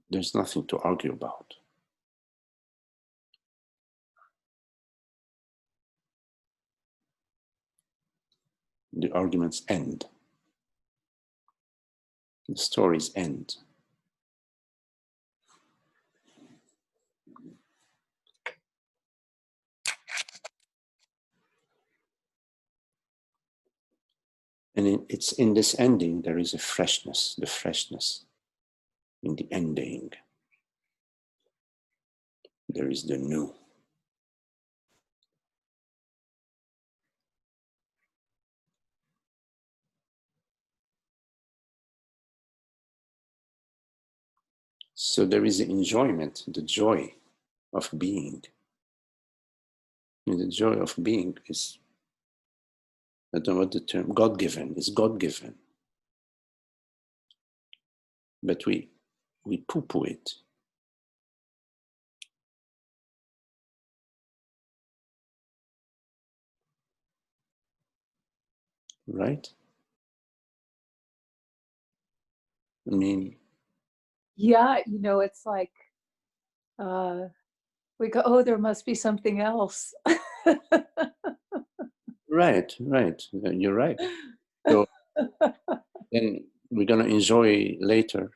there's nothing to argue about. The arguments end. The stories end. And it's in this ending, there is a freshness, the freshness in the ending. There is the new. So there is the enjoyment, the joy of being. And the joy of being is, I don't know what the term, God-given, is God-given. But we poo-poo it. Right? I mean, Yeah, it's like we go, oh, there must be something else. right. You're right. So then we're going to enjoy later.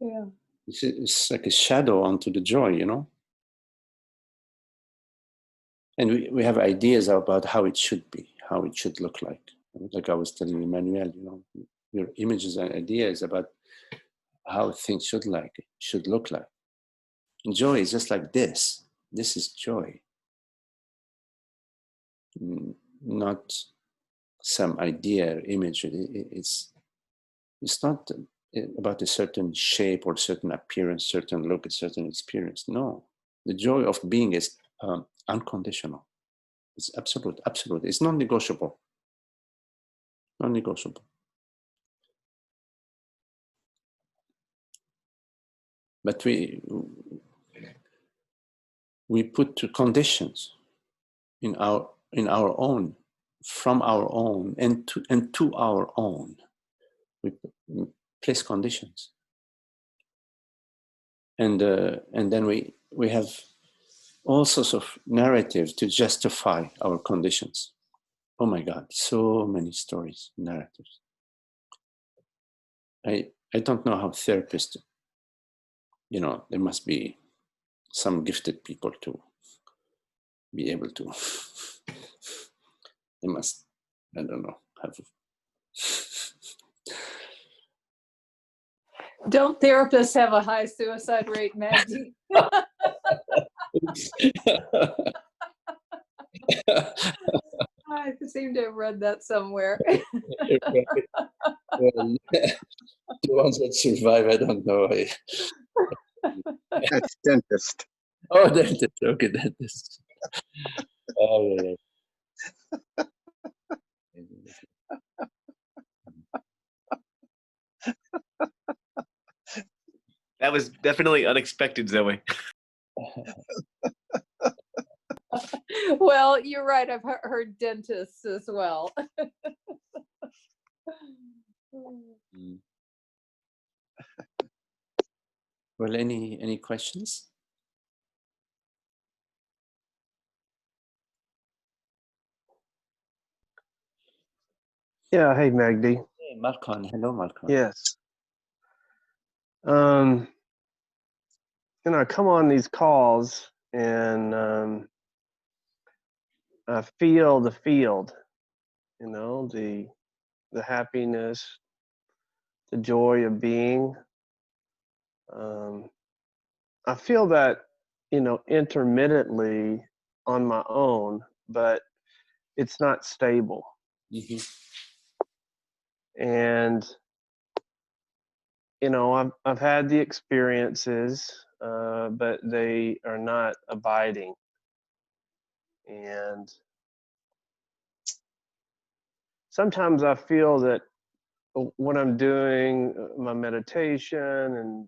Yeah. It's like a shadow onto the joy, And we have ideas about how it should be, how it should look like. Like I was telling Emmanuel, your images and ideas about how things should look like. And joy is just like this. This is joy. Not some idea or image. It's not about a certain shape or certain appearance, certain look, a certain experience. No, the joy of being is unconditional. It's absolute. It's non-negotiable. Non-negotiable. But we put conditions in our own, from our own, and to our own. We place conditions, and then we have all sorts of narratives to justify our conditions. Oh my God, so many stories, narratives. I don't know how therapists, there must be some gifted people to be able to. They must, I don't know, have. Don't therapists have a high suicide rate, Maggie? I seem to have read that somewhere. Well, the ones that survive, I don't know. That's dentist. Oh, dentist. Okay, dentist. Oh, yeah. That was definitely unexpected, Zoe. Well, you're right. I've heard dentists as well. Mm. Well, any questions? Yeah, hey Magdi. Hey, Malcolm. Hello, Malcolm. Yes. I come on these calls and I feel the field, the happiness, the joy of being. I feel that, intermittently on my own, but it's not stable. Mm-hmm. And I've had the experiences, but they are not abiding. And sometimes I feel that when I'm doing my meditation and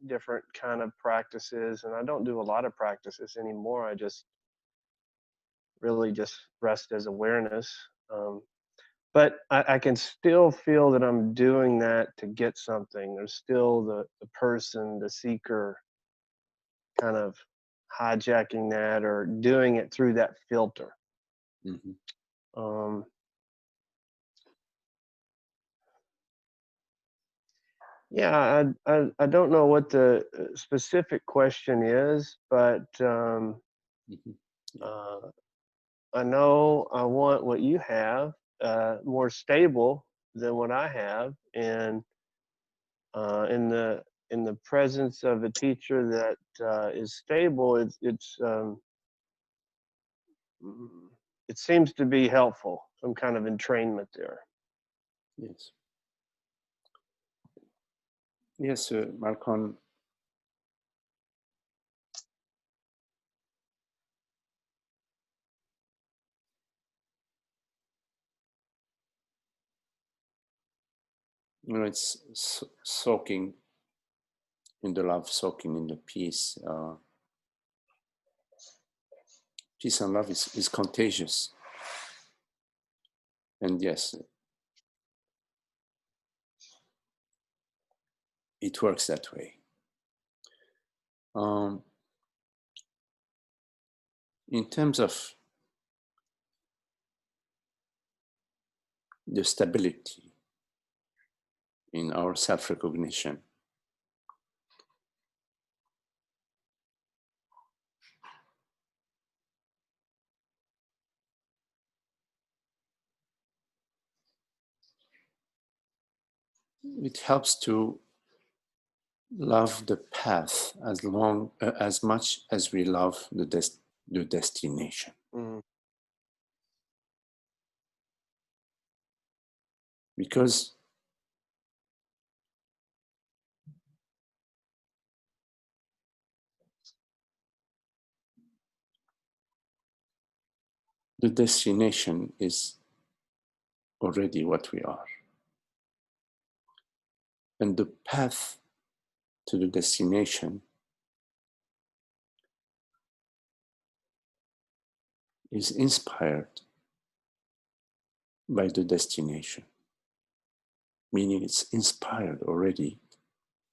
different kind of practices, and I don't do a lot of practices anymore, I just really just rest as awareness. But I can still feel that I'm doing that to get something. There's still the person, the seeker, kind of hijacking that or doing it through that filter. Mm-hmm. Yeah, I don't know what the specific question is, but I know I want what you have, more stable than what I have, and in the presence of a teacher that is stable, it seems to be helpful. Some kind of entrainment there. Yes. Yes, Malcolm. It's soaking in the love, soaking in the peace. Peace and love is contagious. And yes, it works that way. In terms of the stability in our self-recognition, it helps to love the path as much as we love the destination. Because the destination is already what we are. And the path to the destination is inspired by the destination, meaning it's inspired already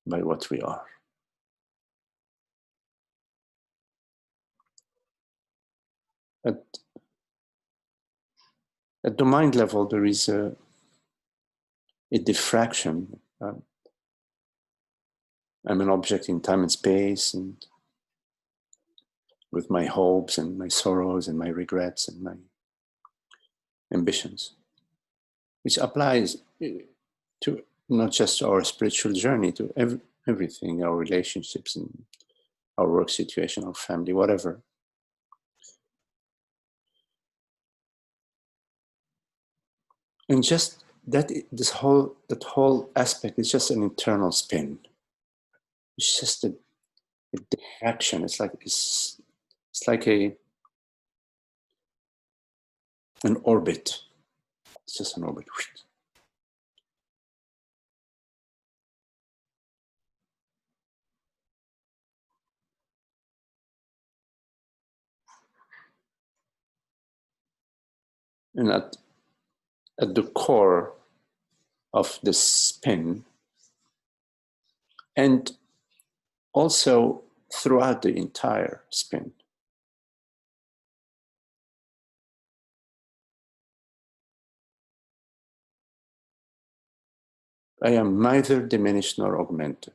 by what we are. At the mind level, there is a diffraction. I'm an object in time and space, and with my hopes and my sorrows and my regrets and my ambitions, which applies to not just our spiritual journey, to everything, our relationships and our work situation, our family, whatever. And just that whole aspect is just an internal spin. It's just a diffraction. It's like an orbit. It's just an orbit. And at the core of the spin, and also throughout the entire spin, I am neither diminished nor augmented.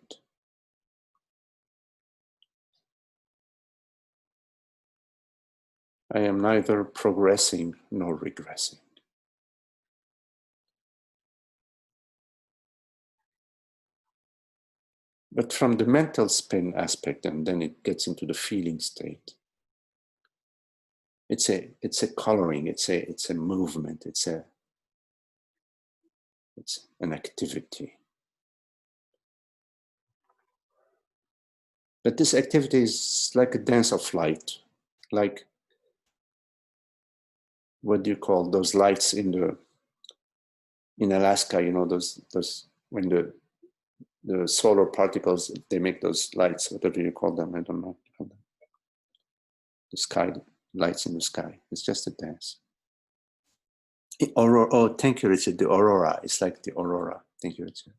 I am neither progressing nor regressing. But from the mental spin aspect, and then it gets into the feeling state, it's a coloring, it's a movement, it's an activity. But this activity is like a dance of light, like, what do you call those lights in Alaska, you know, those when the solar particles, they make those lights, whatever you call them, I don't know. The sky, lights in the sky. It's just a dance. Oh, thank you, Richard. The aurora. It's like the aurora. Thank you, Richard.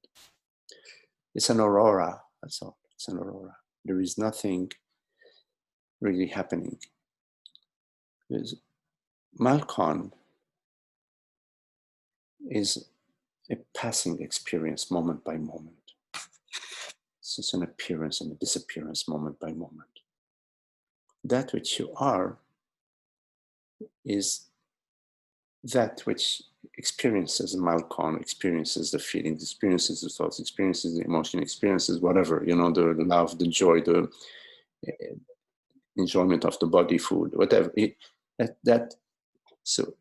It's an aurora. That's all. It's an aurora. There is nothing really happening. Malkon is a passing experience, moment by moment. It's just an appearance and a disappearance, moment by moment. That which you are is that which experiences Malkon, experiences the feelings, experiences the thoughts, experiences the emotion, experiences whatever, you know, the love, the joy, the enjoyment of the body, food, whatever. So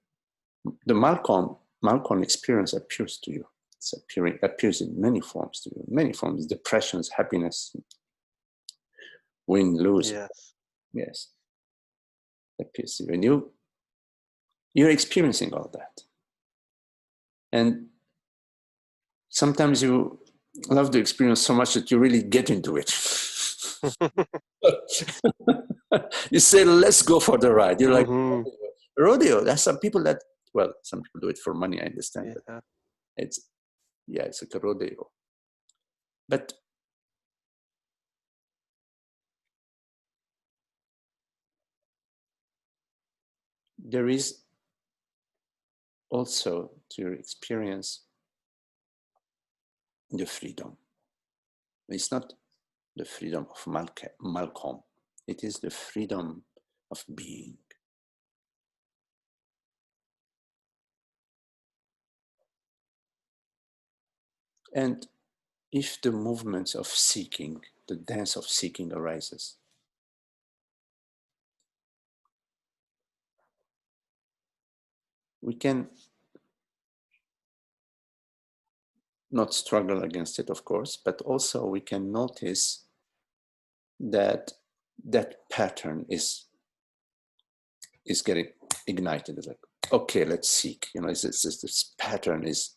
the Malkon experience appears to you. Appears in many forms to you. Many forms: depressions, happiness, win, lose. Yes, appears to you, and you're experiencing all that. And sometimes you love the experience so much that you really get into it. You say, let's go for the ride. You're like, rodeo. There's some people that, well, some people do it for money, I understand. Yeah. But it's like a rodeo. But there is also, to your experience, the freedom. It's not the freedom of Malcolm. It is the freedom of being. And if the movements of seeking, the dance of seeking arises, we can not struggle against it, of course, but also we can notice that that pattern is getting ignited. It's like, okay, let's seek. You know, this pattern is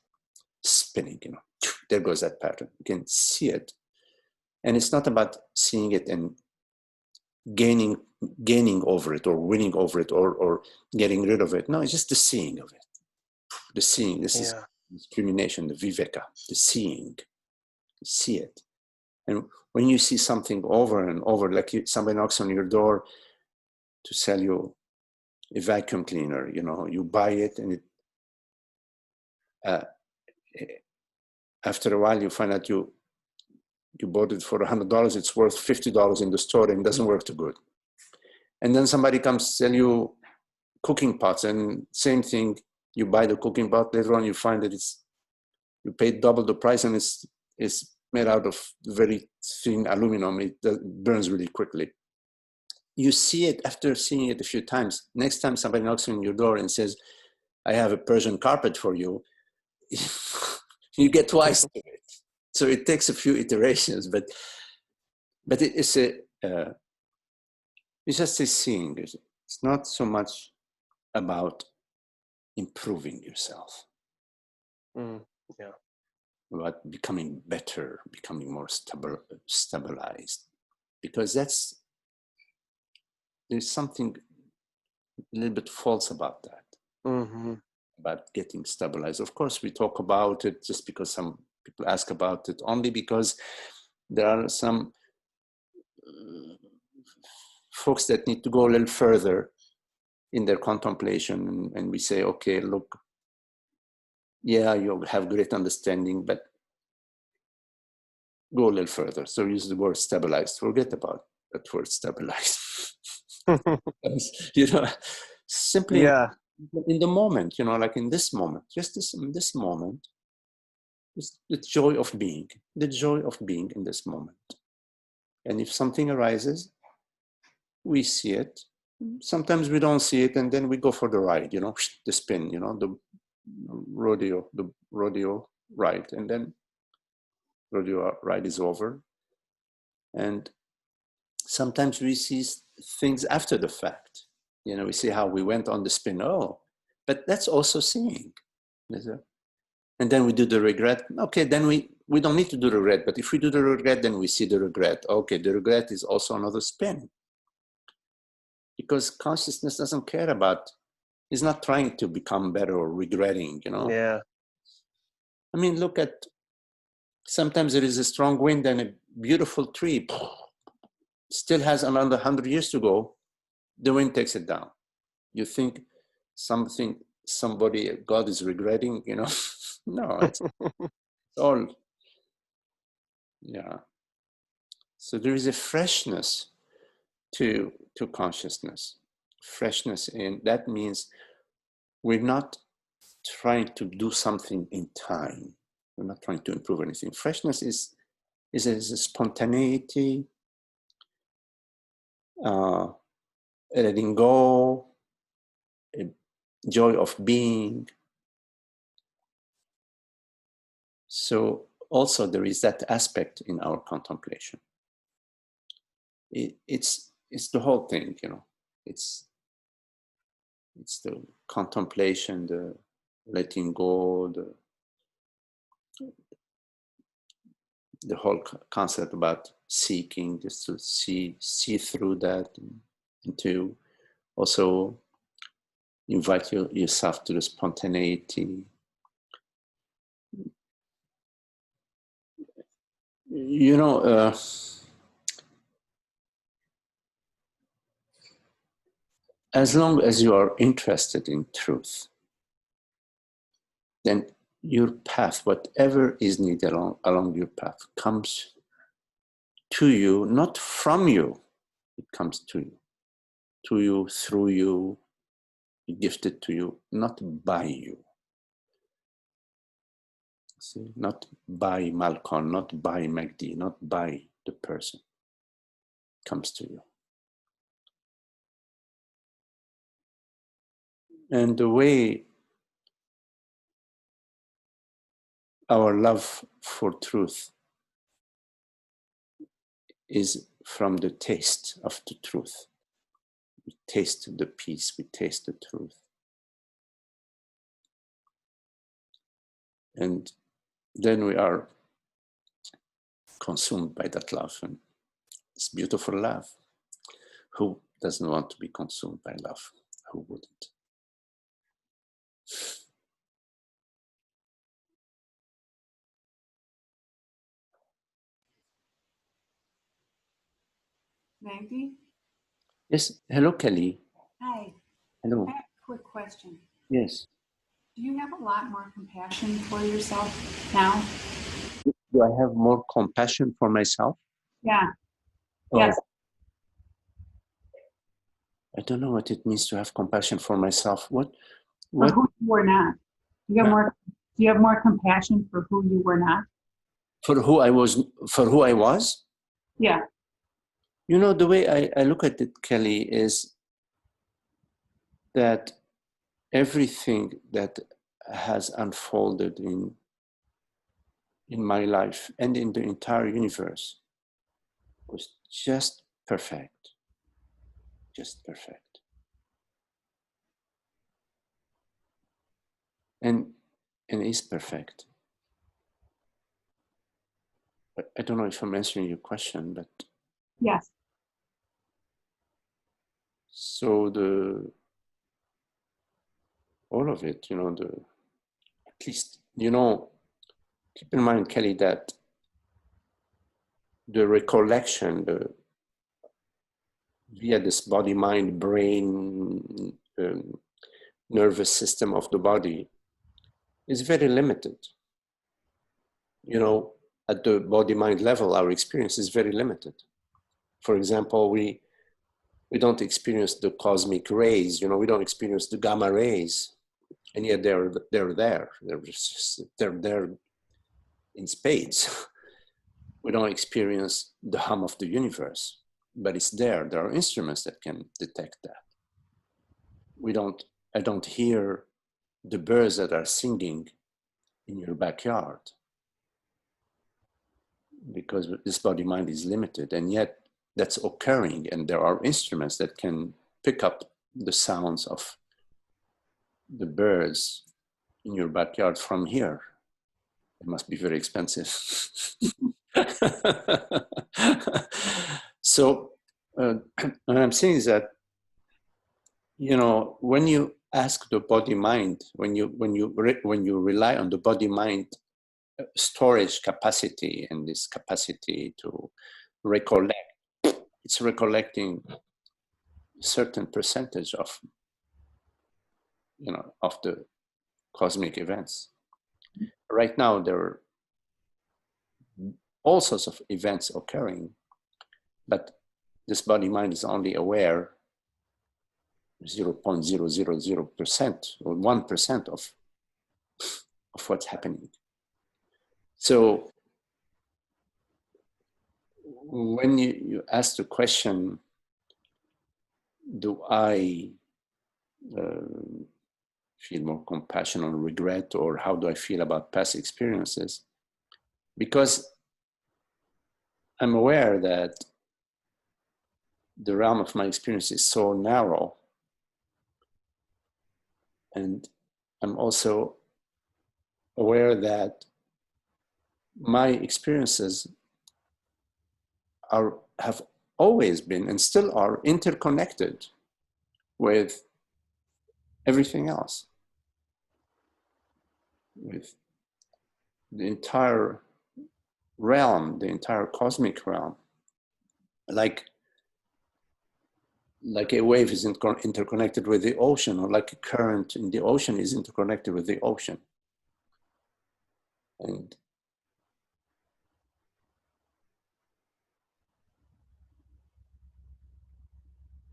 spinning. You know, there goes that pattern. You can see it, and it's not about seeing it and gaining over it or winning over it or getting rid of it. No, it's just the seeing of it. The seeing. This is discrimination, the viveka, the seeing. You see it. And when you see something over and over, like somebody knocks on your door to sell you a vacuum cleaner, you know, you buy it, and after a while you find out you bought it for $100, it's worth $50 in the store and doesn't work too good. And then somebody comes to sell you cooking pots, and same thing, you buy the cooking pot, later on you find that you paid double the price and it's made out of very thin aluminum. It burns really quickly. You see it after seeing it a few times. Next time somebody knocks on your door and says, I have a Persian carpet for you, you get twice to it. So it takes a few iterations, but it's just a seeing. It's not so much about improving yourself. Yeah. About becoming better, becoming more stabilized. Because there's something a little bit false about that. Mm-hmm. About getting stabilized. Of course, we talk about it just because some people ask about it, only because there are some folks that need to go a little further in their contemplation, and we say, okay, look, yeah, you have great understanding, but go a little further. So use the word stabilized. Forget about that word stabilized. You know, simply in the moment, you know, like in this moment, in this moment, it's the joy of being in this moment. And if something arises, we see it. Sometimes we don't see it, and then we go for the ride, you know, the spin, you know, the rodeo ride, and then rodeo ride is over. And sometimes we see things after the fact. You know, we see how we went on the spin. Oh, but that's also seeing. And then we do the regret. Okay, then we don't need to do the regret. But if we do the regret, then we see the regret. Okay, the regret is also another spin. Because consciousness doesn't care about, it's not trying to become better or regretting, you know? Yeah. I mean, look at, sometimes there is a strong wind and a beautiful tree still has another 100 years to go. The wind takes it down. You think somebody, God is regretting, you know? No, it's all, yeah. So there is a freshness to consciousness. Freshness, and that means we're not trying to do something in time. We're not trying to improve anything. Freshness is a spontaneity, letting go, a joy of being. So also there is that aspect in our contemplation. It's the whole thing, you know. It's the contemplation, the letting go, the whole concept about seeking, just to see through that, and to also invite yourself to the spontaneity. You know, as long as you are interested in truth, then your path, whatever is needed along your path, comes to you, not from you. It comes to you, through you, gifted to you, not by you. See, not by Malcolm, not by Magdi, not by the person. It comes to you. And the way our love for truth is from the taste of the truth. We taste the peace, we taste the truth. And then we are consumed by that love. And it's beautiful love. Who doesn't want to be consumed by love? Who wouldn't? Magdi? Yes. Hello, Kelly. Hi. Hello. I have a quick question. Yes. Do you have a lot more compassion for yourself now? Do I have more compassion for myself? Yeah. Oh, Yes. I don't know what it means to have compassion for myself. For who you were not. Do you have more compassion for who you were not? For who I was? Yeah. You know, the way I look at it, Kelly, is that everything that has unfolded in my life and in the entire universe was just perfect. Just perfect. And is perfect. I don't know if I'm answering your question, but Yes. so all of it, you know, at least, you know, keep in mind, Kelly, that the recollection, via this body, mind, brain, nervous system of the body is very limited. You know, at the body, mind level, our experience is very limited. For example, we don't experience the cosmic rays, you know, we don't experience the gamma rays, and yet they're there. They're there in spades. We don't experience the hum of the universe, but it's there. There are instruments that can detect that. I don't hear the birds that are singing in your backyard because this body mind is limited, and yet that's occurring, and there are instruments that can pick up the sounds of the birds in your backyard from here. It must be very expensive. So what I'm saying is that, you know, when you ask the body mind, when you rely on the body mind storage capacity and this capacity to recollect, it's recollecting a certain percentage of, you know, of the cosmic events. Right now, there are all sorts of events occurring, but this body mind is only aware 0.000% or 1% of what's happening. So when you ask the question, do I feel more compassion or regret, or how do I feel about past experiences? Because I'm aware that the realm of my experience is so narrow, and I'm also aware that my experiences have always been and still are interconnected with everything else, with the entire realm, the entire cosmic realm. Like a wave is interconnected with the ocean, or like a current in the ocean is interconnected with the ocean. And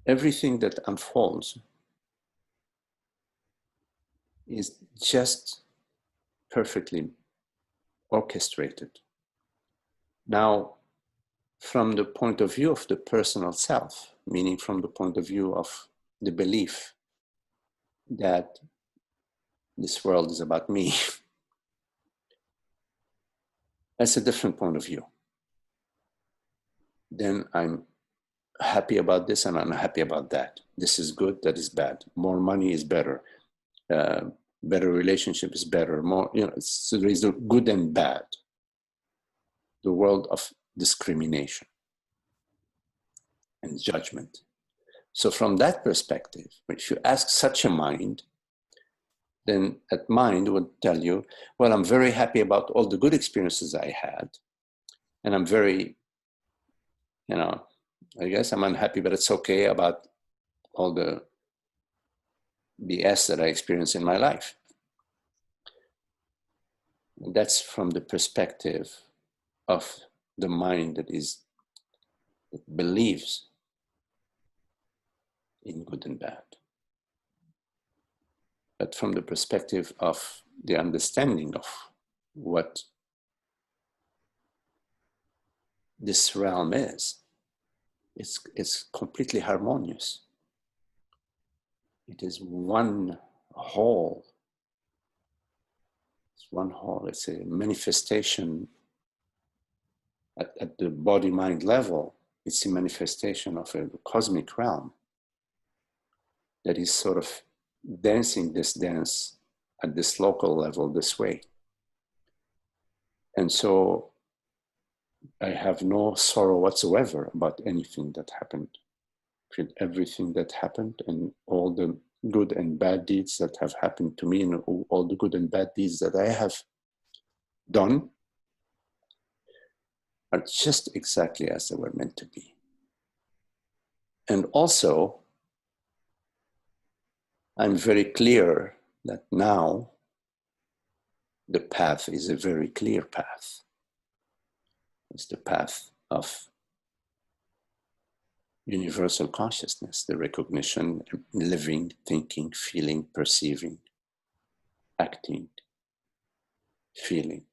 everything that unfolds is just perfectly orchestrated. Now, from the point of view of the personal self, meaning from the point of view of the belief that this world is about me, that's a different point of view. Then I'm happy about this and I'm unhappy about that. This is good, that is bad. More money is better. Better relationship is better. More, you know, so there is the good and bad. The world of discrimination and judgment. So from that perspective, if you ask such a mind, then that mind would tell you, well, I'm very happy about all the good experiences I had. And I'm very, you know, I guess I'm unhappy, but it's okay about all the BS that I experienced in my life. That's from the perspective of the mind that believes in good and bad. But from the perspective of the understanding of what this realm is. It's completely harmonious. It is one whole. It's one whole. It's a manifestation at the body-mind level. It's a manifestation of a cosmic realm that is sort of dancing this dance at this local level this way. And so I have no sorrow whatsoever about anything that happened. Everything that happened and all the good and bad deeds that have happened to me and all the good and bad deeds that I have done are just exactly as they were meant to be. And also, I'm very clear that now the path is a very clear path. It's the path of universal consciousness, the recognition, living, thinking, feeling, perceiving, acting, feeling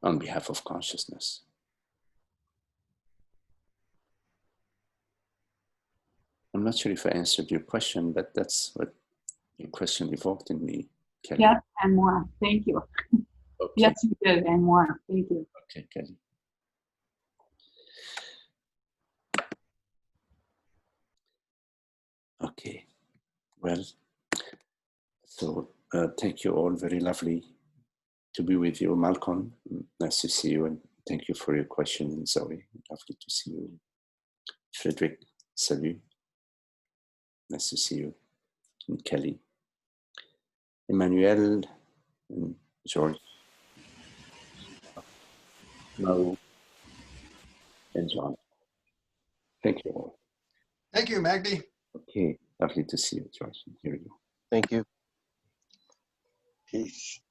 on behalf of consciousness. I'm not sure if I answered your question, but that's what your question evoked in me, Kelly. Yes, and more. Thank you. Okay. Yes, you did, and more. Thank you. Okay, Kelly. Okay, well, so thank you all. Very lovely to be with you, Malcolm. Nice to see you, and thank you for your question, and Zoe. Lovely to see you. Frederick, salut. Nice to see you. And Kelly. Emmanuel and George. Maru and John. Thank you all. Thank you, Magdi. Okay, lovely to see you, George. Here we go. Thank you. Peace.